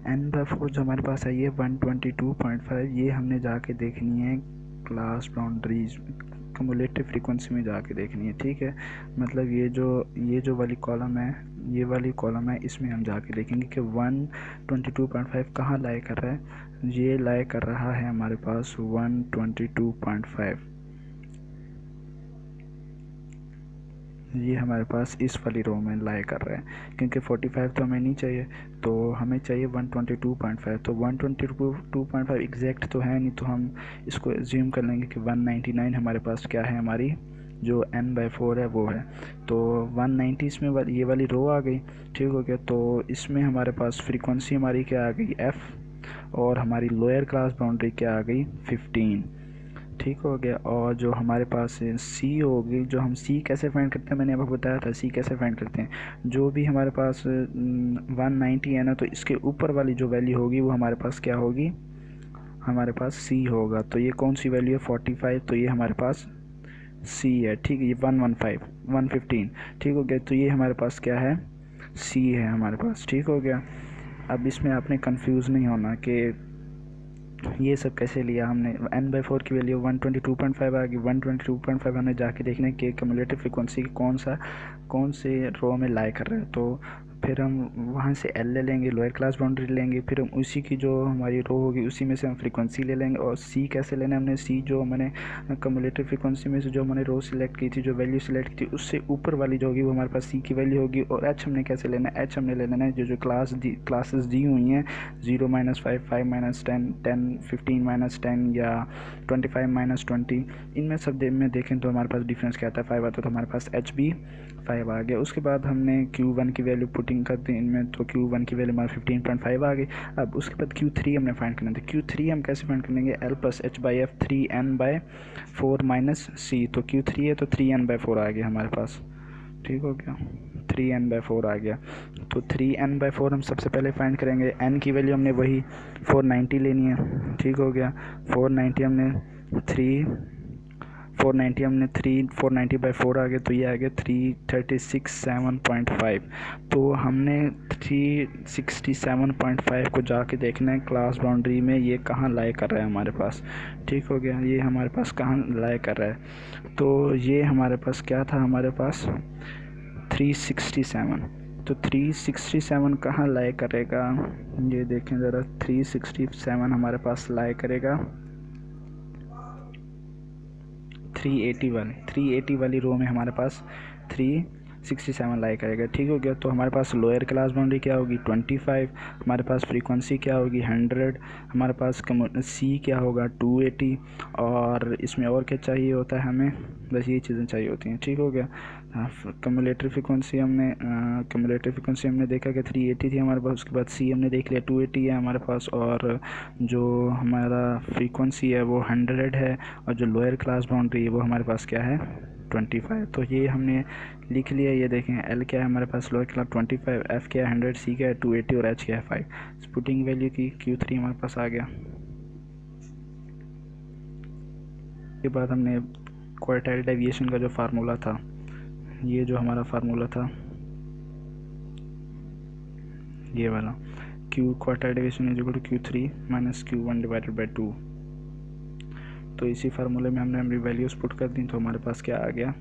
n/4 जो हमारे पास आई है 122.5, ये हमने जाके देखनी है क्लास बाउंड्रीज कम्युलेटिव फ्रीक्वेंसी में जाके देखनी है, ठीक है। मतलब ये जो वाली कॉलम है, ये वाली कॉलम है, इसमें हम जाके देखेंगे कि 122.5 कहाँ लाई कर रहा है। ये लाई कर रहा है हमारे पास 122.5, ये हमारे पास इस वाली रो में लाई कर रहा है, क्योंकि 45 तो हमें नहीं चाहिए, तो हमें चाहिए 122.5। तो 122.5 एग्जैक्ट तो है नहीं, तो हम इसको एज्यूम कर लेंगे कि 199 हमारे पास क्या है, हमारी जो n/4 है वो है। तो 190 इसमें ये वाली रो आ गई, ठीक हो गया। तो इसमें हमारे पास फ्रीक्वेंसी हमारी क्या आ गई f, और हमारी लोअर क्लास बाउंड्री क्या आ गई 15, ठीक हो गया। और जो हमारे पास सी होगी, जो हम सी कैसे फाइंड करते हैं, मैंने आपको बताया था सी कैसे फाइंड करते हैं। जो भी हमारे पास 190 है ना, तो इसके ऊपर वाली जो वैल्यू होगी वो हमारे पास क्या होगी, हमारे पास सी होगा। तो ये कौन सी वैल्यू है 45, तो ये हमारे पास सी है, ठीक है। ये 115 ठीक हो गया। तो ये हमारे पास क्या है, सी है हमारे पास, ठीक हो गया। अब इसमें आपने कंफ्यूज नहीं होना कि ये सब कैसे लिया हमने। n/4 की वैल्यू 122.5 आ गई, 122.5 हमें जाके देखना है कि कम्युलेटिव फ्रिक्वेंसी कौन से रो में लाई कर रहा है। तो फिर हम वहाँ से एल ले लेंगे, लोअर क्लास बाउंड्री लेंगे, फिर हम उसी की जो हमारी रो होगी उसी में से हम फ्रीक्वेंसी ले लेंगे। और सी कैसे लेना है, हमने सी जो मैंने कम्युलेटिव फ्रीक्वेंसी में से जो मैंने रो सिलेक्ट की थी, जो वैल्यू सिलेक्ट की थी, उससे ऊपर वाली जो होगी वो हमारे पास सी की वैल्यू होगी। और एच हमने कैसे लेना है, एच हमने ले लेना है जो क्लासेस दी हुई हैं 0 -5, 5 -10, 10 15 -10 या 25 -20, इनमें सब में देखें तो हमारे पास डिफरेंस क्या आता है 5 आता है, तो हमारे पास एच बी 5 आ गया। उसके बाद हमने Q1 की वैल्यू पुटिंग कर दी इनमें, तो Q1 की वैल्यू हमारे 15.5 आ गई। अब उसके बाद Q3 हमने फाइंड करना था। Q3 हम कैसे फाइंड करेंगे, L + H/F 3n/4 - C। तो Q3 है तो 3n/4 आ गया हमारे पास, ठीक हो गया, 3n/4 आ गया। तो 3n/4 हम सबसे पहले फाइंड करेंगे। n की वैल्यू हमने वही 490 लेनी है, ठीक हो गया। 490 हमने 490/4 आ गया, तो ये आ गया 337.5। तो हमने 367.5 को जाके देखना है क्लास बाउंड्री में ये कहाँ लाई कर रहा है हमारे पास, ठीक हो गया। ये हमारे पास कहाँ लाई कर रहा है, तो ये हमारे पास क्या था, हमारे पास 367। तो 367 कहाँ लाई करेगा, ये देखें ज़रा। 367 हमारे पास लाई करेगा 380 वाली रो में हमारे पास 367 लाई करेगा, ठीक हो गया। तो हमारे पास लोअर क्लास बाउंड्री क्या होगी 25, हमारे पास फ्रीक्वेंसी क्या होगी 100, हमारे पास सी क्या होगा 280, और इसमें और क्या चाहिए होता है हमें, बस ये चीज़ें चाहिए होती हैं, ठीक हो गया। कम्युलेटिव फ्रिक्वेंसी हमने देखा कि 380 थी हमारे पास। उसके बाद सी हमने देख लिया 280 है हमारे पास, और जो हमारा फ्रीक्वेंसी है वो 100 है, और जो लोअर क्लास बाउंड्री है वो हमारे पास क्या है 25। तो ये हमने लिख लिया। ये देखें एल क्या है हमारे पास लोअर क्लास 25, एफ क्या है 100, सी क्या है 280 और एच क्या है 5। स्पुटिंग वैल्यू की Q3 हमारे पास आ गया। के बाद हमने क्वार्टाइल डेविएशन का जो फार्मूला था, ये जो हमारा फार्मूला था ये वाला, quartile deviation is equal to Q3 - Q1/2। तो इसी फार्मूले में हमने वैल्यूज पुट कर दी, तो हमारे पास क्या आ गया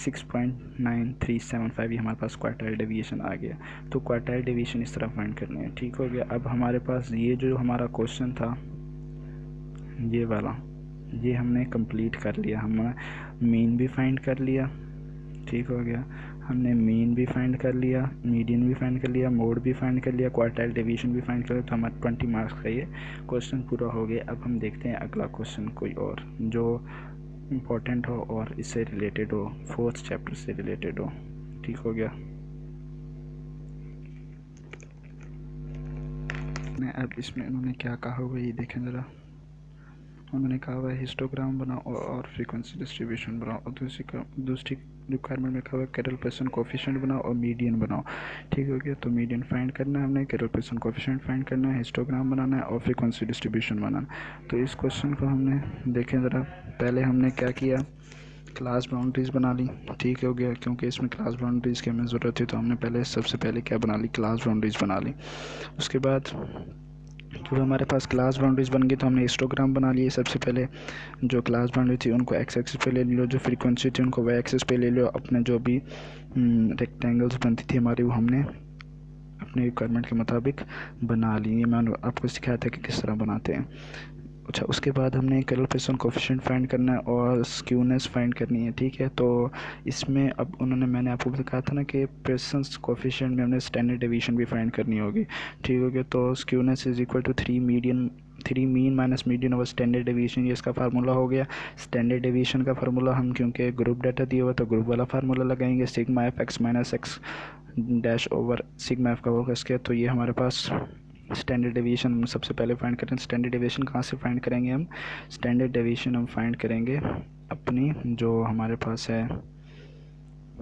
6.9375, ये हमारे पास क्वार्टाइल डेविएशन आ गया। तो क्वार्टाइल डेविएशन इस तरह फाइंड करनी है, ठीक हो गया। अब हमारे पास ये जो हमारा क्वेश्चन था, ये वाला, ये हमने कंप्लीट कर लिया। हम मीन भी फाइंड कर लिया, ठीक हो गया। हमने मीन भी फाइंड कर लिया, मीडियन भी फाइंड कर लिया, मोड भी फाइंड कर लिया, क्वार्टाइल डेविएशन भी फाइंड कर लिया। तो हमारा 20 मार्क्स का ये क्वेश्चन पूरा हो गया। अब हम देखते हैं अगला क्वेश्चन कोई और जो इम्पोर्टेंट हो और इससे रिलेटेड हो, 4th चैप्टर से रिलेटेड हो, ठीक हो गया। अब इसमें उन्होंने क्या कहा हुआ ये देखें ज़रा। उन्होंने कहा हुआ है हिस्टोग्राम बनाओ और फ्रीक्वेंसी डिस्ट्रीब्यूशन बनाओ, और दूसरी रिक्वायरमेंट में कहा हुआ है कैरलपेसन कोफिशिएंट बनाओ और मीडियन बनाओ, ठीक हो गया। तो मीडियन फाइंड करना है हमने, कैरलपेसन कोफिशिएंट फाइंड करना है, हिस्टोग्राम बनाना है और फ्रीक्वेंसी डिस्ट्रीब्यूशन बनाना। तो इस क्वेश्चन को हमने देखें ज़रा। पहले हमने क्या किया, क्लास बाउंड्रीज़ बना ली, ठीक हो गया। क्योंकि इसमें क्लास बाउंड्रीज़ की हमें ज़रूरत थी, तो हमने पहले सबसे पहले क्या बना ली, क्लास बाउंड्रीज़ बना ली। उसके बाद जब हमारे पास क्लास बाउंड्रीज़ बन गई तो हमने हिस्टोग्राम बना लिए। सबसे पहले जो क्लास बाउंड्री थी उनको एक्स एक्सिस पे ले लो, जो फ्रीक्वेंसी थी उनको वाई एक्सिस पे ले लो। अपने जो भी रेक्टेंगल्स बनती थी हमारी, वो हमने अपने रिक्वायरमेंट के मुताबिक बना ली। ये मैंने आपको सिखाया था कि किस तरह बनाते हैं। अच्छा, उसके बाद हमने कैरलपेसन कोफिशिएंट फाइंड करना है और स्क्यूनेस फाइंड करनी है, ठीक है। तो इसमें अब मैंने आपको कहा था ना कि पेसन कोफिशिएंट में हमने स्टैंडर्ड डेविएशन भी फाइंड करनी होगी, ठीक हो गया। तो skewness is equal to 3 mean minus median over standard deviation, ये इसका फार्मूला हो गया। स्टैंडर्ड डेविएशन का फार्मूला हम क्योंकि ग्रुप डाटा दिया हुआ तो ग्रुप वाला फार्मूला लगाएंगे, sigma F X minus x dash over sigma F का होगा इसके। तो ये हमारे पास स्टैंडर्ड डेविएशन सबसे पहले फाइंड करें। स्टैंडर्ड डेविएशन कहाँ से फाइंड करेंगे हम, स्टैंडर्ड डेविएशन हम फाइंड करेंगे अपनी जो हमारे पास है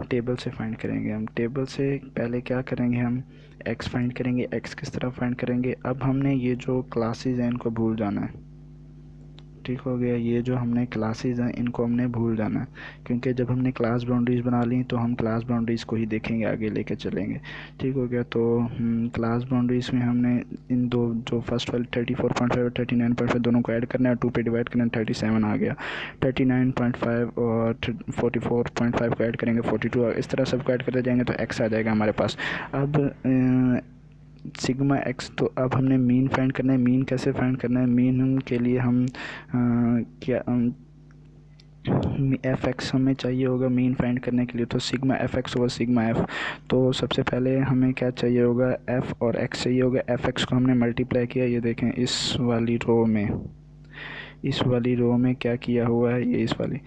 टेबल से फाइंड करेंगे। हम टेबल से पहले क्या करेंगे, हम एक्स फाइंड करेंगे। एक्स किस तरह फाइंड करेंगे, अब हमने ये जो क्लासेस हैं इनको भूल जाना है, ठीक हो गया। ये जो हमने क्लासेस हैं इनको हमने भूल जाना है, क्योंकि जब हमने क्लास बाउंड्रीज़ बना ली तो हम क्लास बाउंड्रीज़ को ही देखेंगे, आगे लेके चलेंगे, ठीक हो गया। तो क्लास बाउंड्रीज़ में हमने इन दो जो फर्स्ट वाले 34.5 और 39.5 दोनों को ऐड करना है, 2 पे डिवाइड करना है, 37 आ गया। 39.5 और 44.5 को ऐड करेंगे 42, इस तरह सबको ऐड करते जाएंगे तो एक्स आ जाएगा हमारे पास। अब सिग्मा एक्स, तो अब हमने मीन फाइंड करना है। मीन कैसे फाइंड करना है, मीन के लिए हम क्या एफ एक्स हमें चाहिए होगा मीन फाइंड करने के लिए। तो सिग्मा एफ एक्स होगा सिग्मा एफ। तो सबसे पहले हमें क्या चाहिए होगा, एफ और एक्स चाहिए होगा। एफ एक्स को हमने मल्टीप्लाई किया, ये देखें इस वाली रो में क्या किया हुआ है, ये इस वाली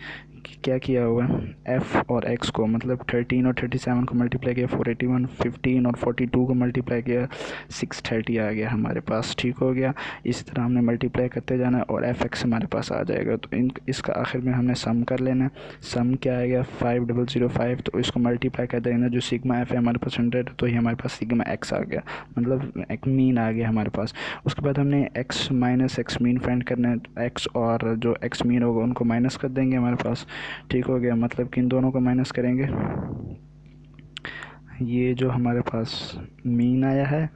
क्या किया हुआ है, एफ़ और एक्स को मतलब 13 और 37 को मल्टीप्लाई किया 481, 15 और 42 को मल्टीप्लाई किया 630 आ गया हमारे पास, ठीक हो गया। इसी तरह हमने मल्टीप्लाई करते जाना है और एफ एक्स हमारे पास आ जाएगा। तो इसका आखिर में हमने सम कर लेना है। सम क्या आएगा 5005, तो इसको मल्टीप्लाई कर देना, जो सिग्मा एफ है हमारे पास 100, तो ये हमारे पास सिग्मा एक्स आ गया, मतलब एक मीन आ गया हमारे पास। उसके बाद हमने x minus x mean find करना है। एक्स और जो एक्स मीन होगा उनको माइनस कर देंगे हमारे पास, ठीक हो गया। मतलब कि इन दोनों को माइनस करेंगे, ये जो हमारे पास मीन आया है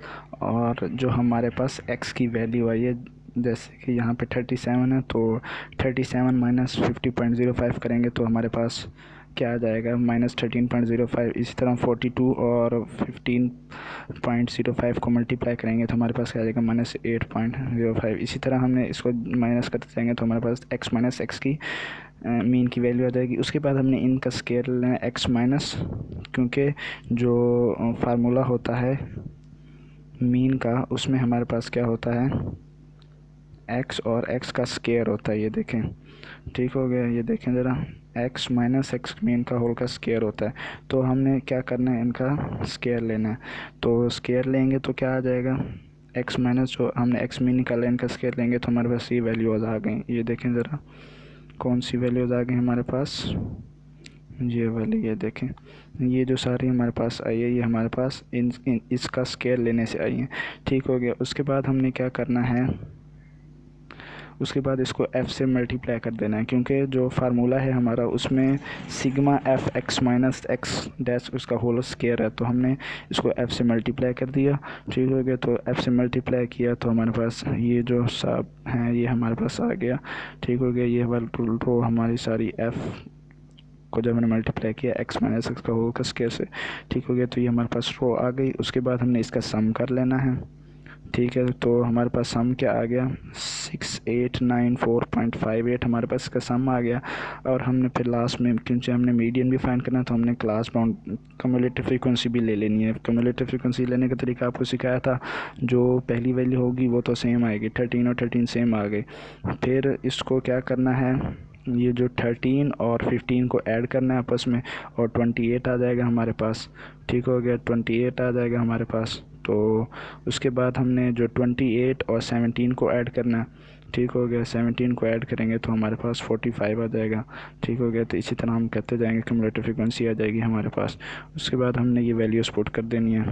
और जो हमारे पास एक्स की वैल्यू आई है, जैसे कि यहाँ पे 37 है, तो 37 माइनस 50.05 करेंगे तो हमारे पास क्या आ जाएगा, माइनस 13.05। इसी तरह 42 और 15.05 को मल्टीप्लाई करेंगे तो हमारे पास क्या आ जाएगा, माइनस 8.05। इसी तरह हमने इसको माइनस करते जाएंगे तो हमारे पास एक्स माइनस एक्स की मीन की वैल्यू आ जाएगी। उसके बाद हमने इनका स्केयर लेना है एक्स माइनस, क्योंकि जो फार्मूला होता है मीन का उसमें हमारे पास क्या होता है, एक्स और एक्स का स्केयर होता है, ये देखें, ठीक हो गया। ये देखें ज़रा, एक्स माइनस एक्स मीन का होल का स्केयर होता है। तो हमने क्या करना है, इनका स्केयर लेना है। तो स्केयर लेंगे तो क्या आ जाएगा, एक्स माइनस जो हमने एक्स मीन निकाला इनका स्केयर लेंगे तो हमारे पास ये वैल्यूज़ आ गई। ये देखें ज़रा कौन सी वैल्यूज़ आ गई हमारे पास, ये वाली, ये देखें, ये जो सारी हमारे पास आई है ये हमारे पास इसका स्केयर लेने से आई है, ठीक हो गया। उसके बाद हमने क्या करना है, उसके बाद इसको f से मल्टीप्लाई कर देना है, क्योंकि जो फार्मूला है हमारा उसमें sigma F X minus x dash उसका होल स्केयर है, तो हमने इसको f से मल्टीप्लाई कर दिया, ठीक हो गया। तो f से मल्टीप्लाई किया तो हमारे पास ये जो सब हैं ये हमारे पास आ गया, ठीक हो गया। ये वाली रो हमारी सारी f को जब मैंने मल्टीप्लाई किया एक्स माइनस एक्स का होल का स्केयर से, ठीक हो गया। तो ये हमारे पास रो आ गई। उसके बाद हमने इसका सम कर लेना है, ठीक है, तो हमारे पास सम क्या आ गया 6894.58 हमारे पास इसका सम आ गया। और हमने फिर लास्ट में क्योंकि हमने मीडियन भी फाइंड करना तो हमने क्लास बाउंड क्यूमुलेटिव फ्रीक्वेंसी भी ले लेनी है। क्यूमुलेटिव फ्रीक्वेंसी लेने का तरीका आपको सिखाया था, जो पहली वैल्यू होगी वो तो सेम आएगी, 13 और 13 सेम आ गई। फिर इसको क्या करना है, ये जो 13 और 15 को ऐड करना है आपस में और 28 आ जाएगा हमारे पास। ठीक हो गया, 28 आ जाएगा हमारे पास। तो उसके बाद हमने जो 28 और 17 को ऐड करना है। ठीक हो गया, 17 को ऐड करेंगे तो हमारे पास 45 आ जाएगा। ठीक हो गया, तो इसी तरह हम करते जाएंगे, क्यूमुलेटिव फ्रीक्वेंसी आ जाएगी हमारे पास। उसके बाद हमने ये वैल्यूज़ पुट कर देनी है,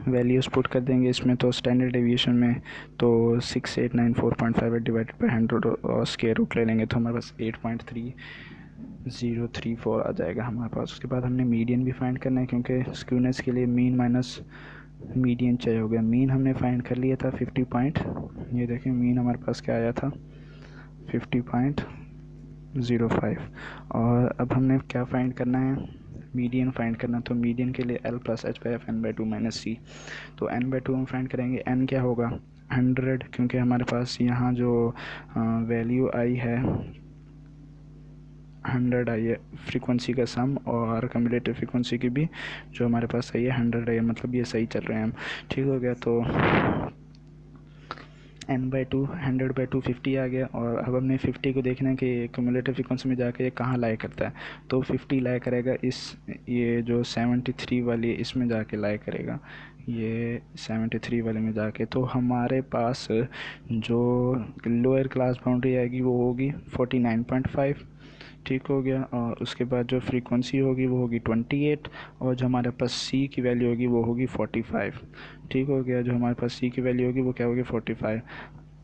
वैल्यूज़ पुट कर देंगे इसमें। तो स्टैंडर्ड डेविएशन में तो 6894.58 डिवाइडेड बाई 100 और स्क्वायर रूट ले लेंगे तो हमारे पास 8.3034 आ जाएगा हमारे पास। उसके बाद हमने मीडियन भी फाइंड करना है, क्योंकि स्क्यूनेस के लिए मीन माइनस मीडियन चाहिए हो गया। मीन हमने फाइंड कर लिया था 50 पॉइंट, ये देखिए मीन हमारे पास क्या आया था 50.05। और अब हमने क्या फाइंड करना है, मीडियन फाइंड करना। तो मीडियन के लिए L + h/f n/2 - c। तो n/2 हम फाइंड करेंगे, n क्या होगा 100, क्योंकि हमारे पास यहाँ जो वैल्यू आई है 100 आई है फ्रीक्वेंसी का सम, और कम्युलेटिव फ्रीक्वेंसी की भी जो हमारे पास आई है 100 है, मतलब ये सही चल रहे हैं हम। ठीक हो गया, तो n/2 100/2 50 आ गया। और अब हमने 50 को देखना है कि क्यूमुलेटिव फ्रीक्वेंसी में जाके ये कहाँ लाई करता है। तो 50 लाई करेगा ये जो 73 वाली इसमें जाके लाई करेगा, ये 73 वाले में जाके। तो हमारे पास जो लोअर क्लास बाउंड्री आएगी वो होगी 49.5। ठीक हो गया, और उसके बाद जो फ्रीक्वेंसी होगी वो होगी 28, और जो हमारे पास सी की वैल्यू होगी वो होगी 45। ठीक हो गया, जो हमारे पास सी की वैल्यू होगी वो क्या होगी 45।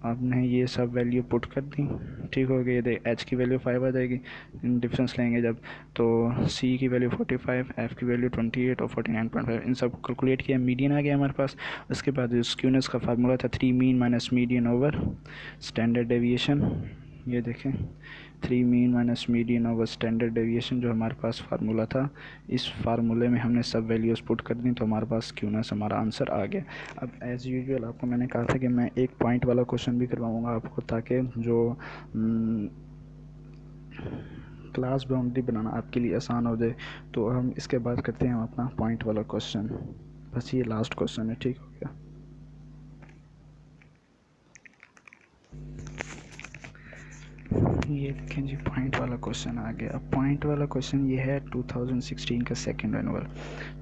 आपने ये सब वैल्यू पुट कर दी। ठीक हो गया, देख एच की वैल्यू 5 आ जाएगी, डिफरेंस लेंगे जब, तो सी की वैल्यू 45, एफ की वैल्यू 28 और 49.5, इन सब कैलकुलेट किया, मीडियन आ गया हमारे पास। उसके बाद स्क्यूनेस का फार्मूला था 3 mean minus median over standard deviation. ये देखें 3 mean minus median over standard deviation जो हमारे पास फार्मूला था, इस फार्मूले में हमने सब वैल्यूज़ पुट कर दी तो हमारे पास क्यूनेस हमारा आंसर आ गया। अब एज़ यूजुअल आपको मैंने कहा था कि मैं एक पॉइंट वाला क्वेश्चन भी करवाऊँगा आपको, ताकि जो क्लास बाउंड्री बनाना आपके लिए आसान हो जाए। तो हम इसके बाद करते हैं अपना पॉइंट वाला क्वेश्चन, बस ये लास्ट क्वेश्चन है। ठीक हो गया, ये देखें जी पॉइंट वाला क्वेश्चन आ गया। अब पॉइंट वाला क्वेश्चन ये है 2016 का सेकंड एनुअल।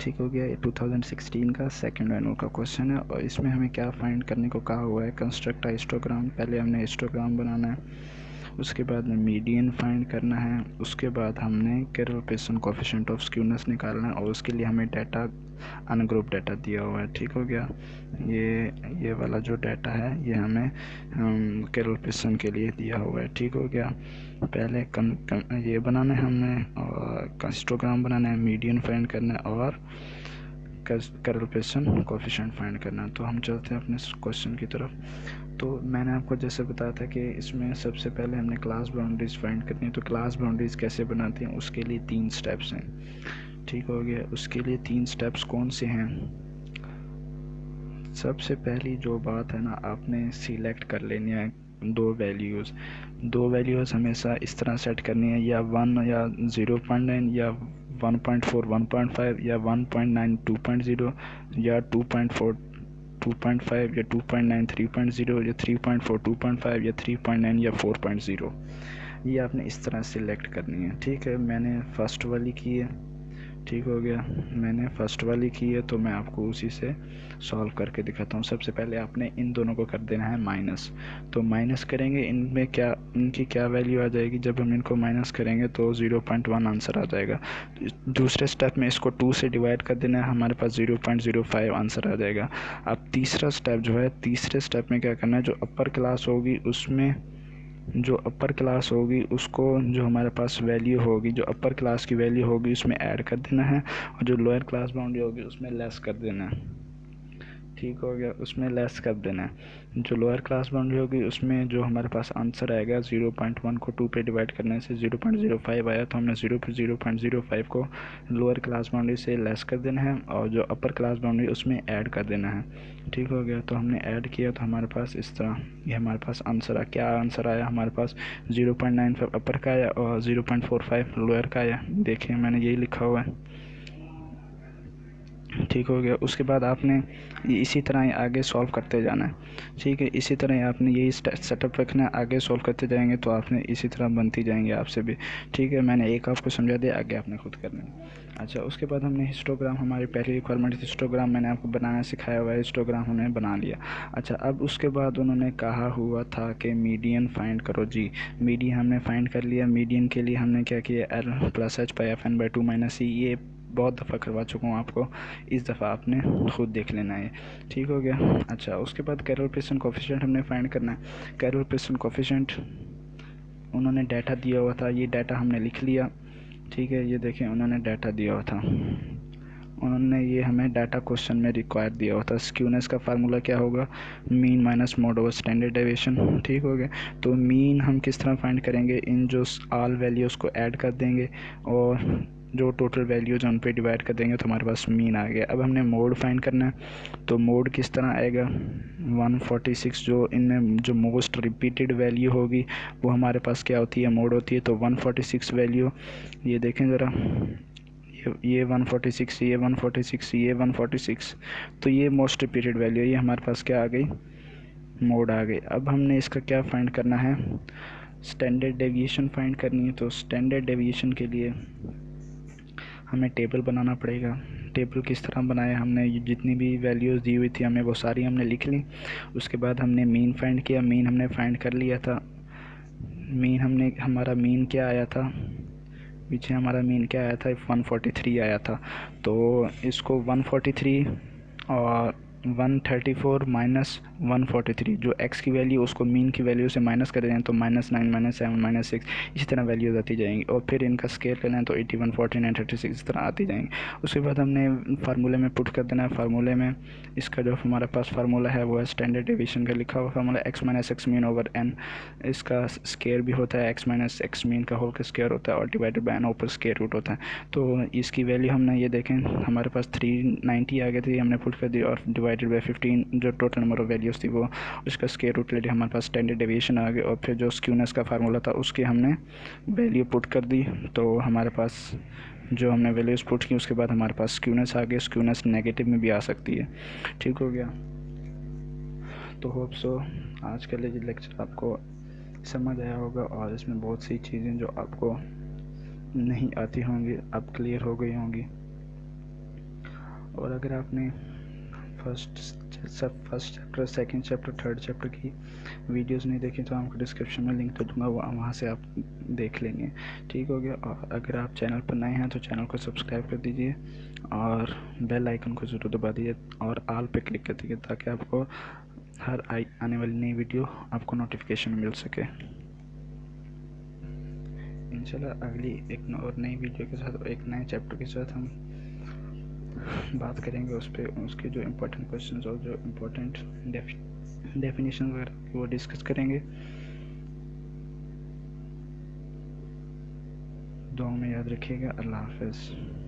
ठीक हो गया, ये 2016 का सेकंड एनुअल का क्वेश्चन है, और इसमें हमें क्या फाइंड करने को कहा हुआ है, कंस्ट्रक्ट हिस्टोग्राम। पहले हमने हिस्टोग्राम बनाना है, उसके बाद में मीडियन फाइंड करना है, उसके बाद हमने कैरल कोफिशिएंट ऑफ स्क्यूनेस निकालना है, और उसके लिए हमें डाटा अनग्रुप डाटा दिया हुआ है। ठीक हो गया, ये वाला जो डाटा है ये हमें कैरल पिसन के लिए दिया हुआ है। ठीक हो गया, पहले ये बनाना है हमें, और हिस्टोग्राम बनाना है, मीडियन फाइंड करना है, और कैरल पिसन कोफिशिएंट फाइंड करना है। तो हम चलते हैं अपने क्वेश्चन की तरफ। तो मैंने आपको जैसे बताया था कि इसमें सबसे पहले हमने क्लास बाउंड्रीज फाइंड करनी है। तो क्लास बाउंड्रीज कैसे बनाते हैं, उसके लिए 3 स्टेप्स हैं। ठीक हो गया, उसके लिए 3 स्टेप्स कौन से हैं। सबसे पहली जो बात है ना, आपने सिलेक्ट कर लेनी है दो वैल्यूज़ हमेशा इस तरह सेट करनी है, या 1 या 0.9 या 1.4 1.5 या 1.9 2.0 या 2.4 2.5 या 2.9 3.0 या 3.4 2.5 या 3.9 या 4.0, ये आपने इस तरह सिलेक्ट करनी है। ठीक है, मैंने फ़र्स्ट वाली की है। ठीक हो गया, मैंने फ़र्स्ट वाली की है, तो मैं आपको उसी से सॉल्व करके दिखाता हूँ। सबसे पहले आपने इन दोनों को कर देना है माइनस। तो माइनस करेंगे, इनमें क्या इनकी क्या वैल्यू आ जाएगी, जब हम इनको माइनस करेंगे तो 0.1 आंसर आ जाएगा। दूसरे स्टेप में इसको 2 से डिवाइड कर देना है, हमारे पास 0.05 आंसर आ जाएगा। अब तीसरा स्टेप जो है, तीसरे स्टेप में क्या करना है, जो अपर क्लास होगी उसमें उसको जो हमारे पास वैल्यू होगी, जो अपर क्लास की वैल्यू होगी उसमें ऐड कर देना है, और जो लोअर क्लास बाउंड्री होगी उसमें लेस कर देना है। ठीक हो गया, उसमें लेस कर देना है। जो लोअर क्लास बाउंड्री होगी उसमें जो हमारे पास आंसर आएगा 0.1 को 2 पे डिवाइड करने से 0.05 आया, तो हमने 0.05 को लोअर क्लास बाउंड्री से लेस कर देना है और जो अपर क्लास बाउंड्री उसमें ऐड कर देना है। ठीक हो गया, तो हमने ऐड किया तो हमारे पास इस तरह ये हमारे पास आंसर क्या आंसर आया हमारे पास 0.95 अपर का आया और 0.45 लोअर का आया। देखिए मैंने यही लिखा हुआ है। ठीक हो गया, उसके बाद आपने इसी तरह आगे सॉल्व करते जाना है। ठीक है, इसी तरह आपने यही सेटअप रखना है, आगे सॉल्व करते जाएंगे तो आपने इसी तरह बनती जाएंगे आपसे भी। ठीक है, मैंने एक आपको समझा दिया, आगे आपने खुद करना है। अच्छा, उसके बाद हमने हिस्टोग्राम, हमारी पहली रिक्वायरमेंट हिस्टोग्राम मैंने आपको बनाना सिखाया हुआ है, हिस्टोग्राम हमने बना लिया। अच्छा, अब उसके बाद उन्होंने कहा हुआ था कि मीडियन फाइंड करो। जी, मीडियन हमने फाइंड कर लिया। मीडियन के लिए हमने क्या किया, L + H/FN/2 - C, ये बहुत दफ़ा करवा चुका हूँ आपको, इस दफ़ा आपने खुद देख लेना है। ठीक हो गया। अच्छा, उसके बाद कैरोल पियर्सन कोफिशिएंट हमने फाइंड करना है। कैरोल पियर्सन कोफिशिएंट उन्होंने डाटा दिया हुआ था, ये डाटा हमने लिख लिया। ठीक है, ये देखें उन्होंने डाटा दिया हुआ था, उन्होंने ये हमें डाटा क्वेश्चन में रिक्वायर दिया हुआ था। स्क्यूनेस का फार्मूला क्या होगा, mean minus mode over standard deviation. ठीक हो गया, तो मीन हम किस तरह फाइंड करेंगे, इन जो ऑल वैल्यूज़ को ऐड कर देंगे और जो टोटल वैल्यूज उन पे डिवाइड कर देंगे तो हमारे पास मीन आ गया। अब हमने मोड फाइंड करना है, तो मोड किस तरह आएगा, 146 जो इनमें जो मोस्ट रिपीटेड वैल्यू होगी वो हमारे पास क्या होती है, मोड होती है। तो 146 वैल्यू, ये देखें ज़रा, ये 146, ये 146, ये 146, तो ये मोस्ट रिपीटेड वैल्यू, ये हमारे पास क्या आ गई, मोड आ गई। अब हमने इसका क्या फाइंड करना है, स्टैंडर्ड डेविएशन फाइंड करनी है। तो स्टैंडर्ड डेविएशन के लिए हमें टेबल बनाना पड़ेगा। टेबल किस तरह बनाया, हमने जितनी भी वैल्यूज़ दी हुई थी हमें वो सारी हमने लिख ली। उसके बाद हमने मीन फाइंड किया, मीन हमने फाइंड कर लिया था। हमारा मीन क्या आया था, पीछे हमारा मीन क्या आया था, 143 आया था। तो इसको 143 और 134 - 143, जो x की वैल्यू उसको मीन की वैल्यू से माइनस कर दें तो -9 -7 -6 इसी तरह वैल्यूज आती जाएंगी, और फिर इनका स्केल कर लें तो 81 49 36 इस तरह आती जाएंगी। उसके बाद हमने फार्मूले में पुट कर देना है। फार्मूले में इसका जो हमारे पास फार्मूला है वो है स्टैंडर्ड डेविएशन का लिखा हुआ formula, x - x mean over n, इसका स्केयर भी होता है x - x मीन का होल का स्केयर होता है और डिवाइडेड बाय n ऊपर स्केयर रूट होता है। तो इसकी वैल्यू हमने ये देखें हमारे पास 390 आ गई थी, हमने पुट कर दी और डिवाइडेड बाय 15 जो टोटल नंबर ऑफ वैल्यूज़ थी वो उसका स्केयर रूट ले लिया, हमारे पास स्टैंडर्ड डेविएशन आ गई। और फिर जो स्क्यूनेस का फार्मूला था उसकी हमने वैल्यू पुट कर दी, तो हमारे पास जो हमने वैल्यूज़ पुट की उसके बाद हमारे पास स्क्यूनेस आ गई। स्क्यूनेस नेगेटिव में भी आ सकती है। ठीक हो गया, तो होप सो आज का ये लेक्चर आपको समझ आया होगा और इसमें बहुत सी चीज़ें जो आपको नहीं आती होंगी अब क्लियर हो गई होंगी। और अगर आपने first chapter, second chapter, third chapter की वीडियोस नहीं देखी तो आपको डिस्क्रिप्शन में लिंक तो दूंगा, वहाँ से आप देख लेंगे। ठीक हो गया, और अगर आप चैनल पर नए हैं तो चैनल को सब्सक्राइब कर दीजिए और बेल आइकन को ज़रूर दबा दीजिए और ऑल पे क्लिक कर दीजिए ताकि आपको हर आने वाली नई वीडियो आपको नोटिफिकेशन मिल सके। इंशाल्लाह अगली एक और नई वीडियो के साथ, एक नए चैप्टर के साथ हम बात करेंगे उस पर, उसके जो इम्पोर्टेंट क्वेश्चन और जो इम्पोर्टेंट डेफिनेशन वगैरह वो डिस्कस करेंगे। दुआ में याद रखिएगा। अल्लाह हाफ़िज़।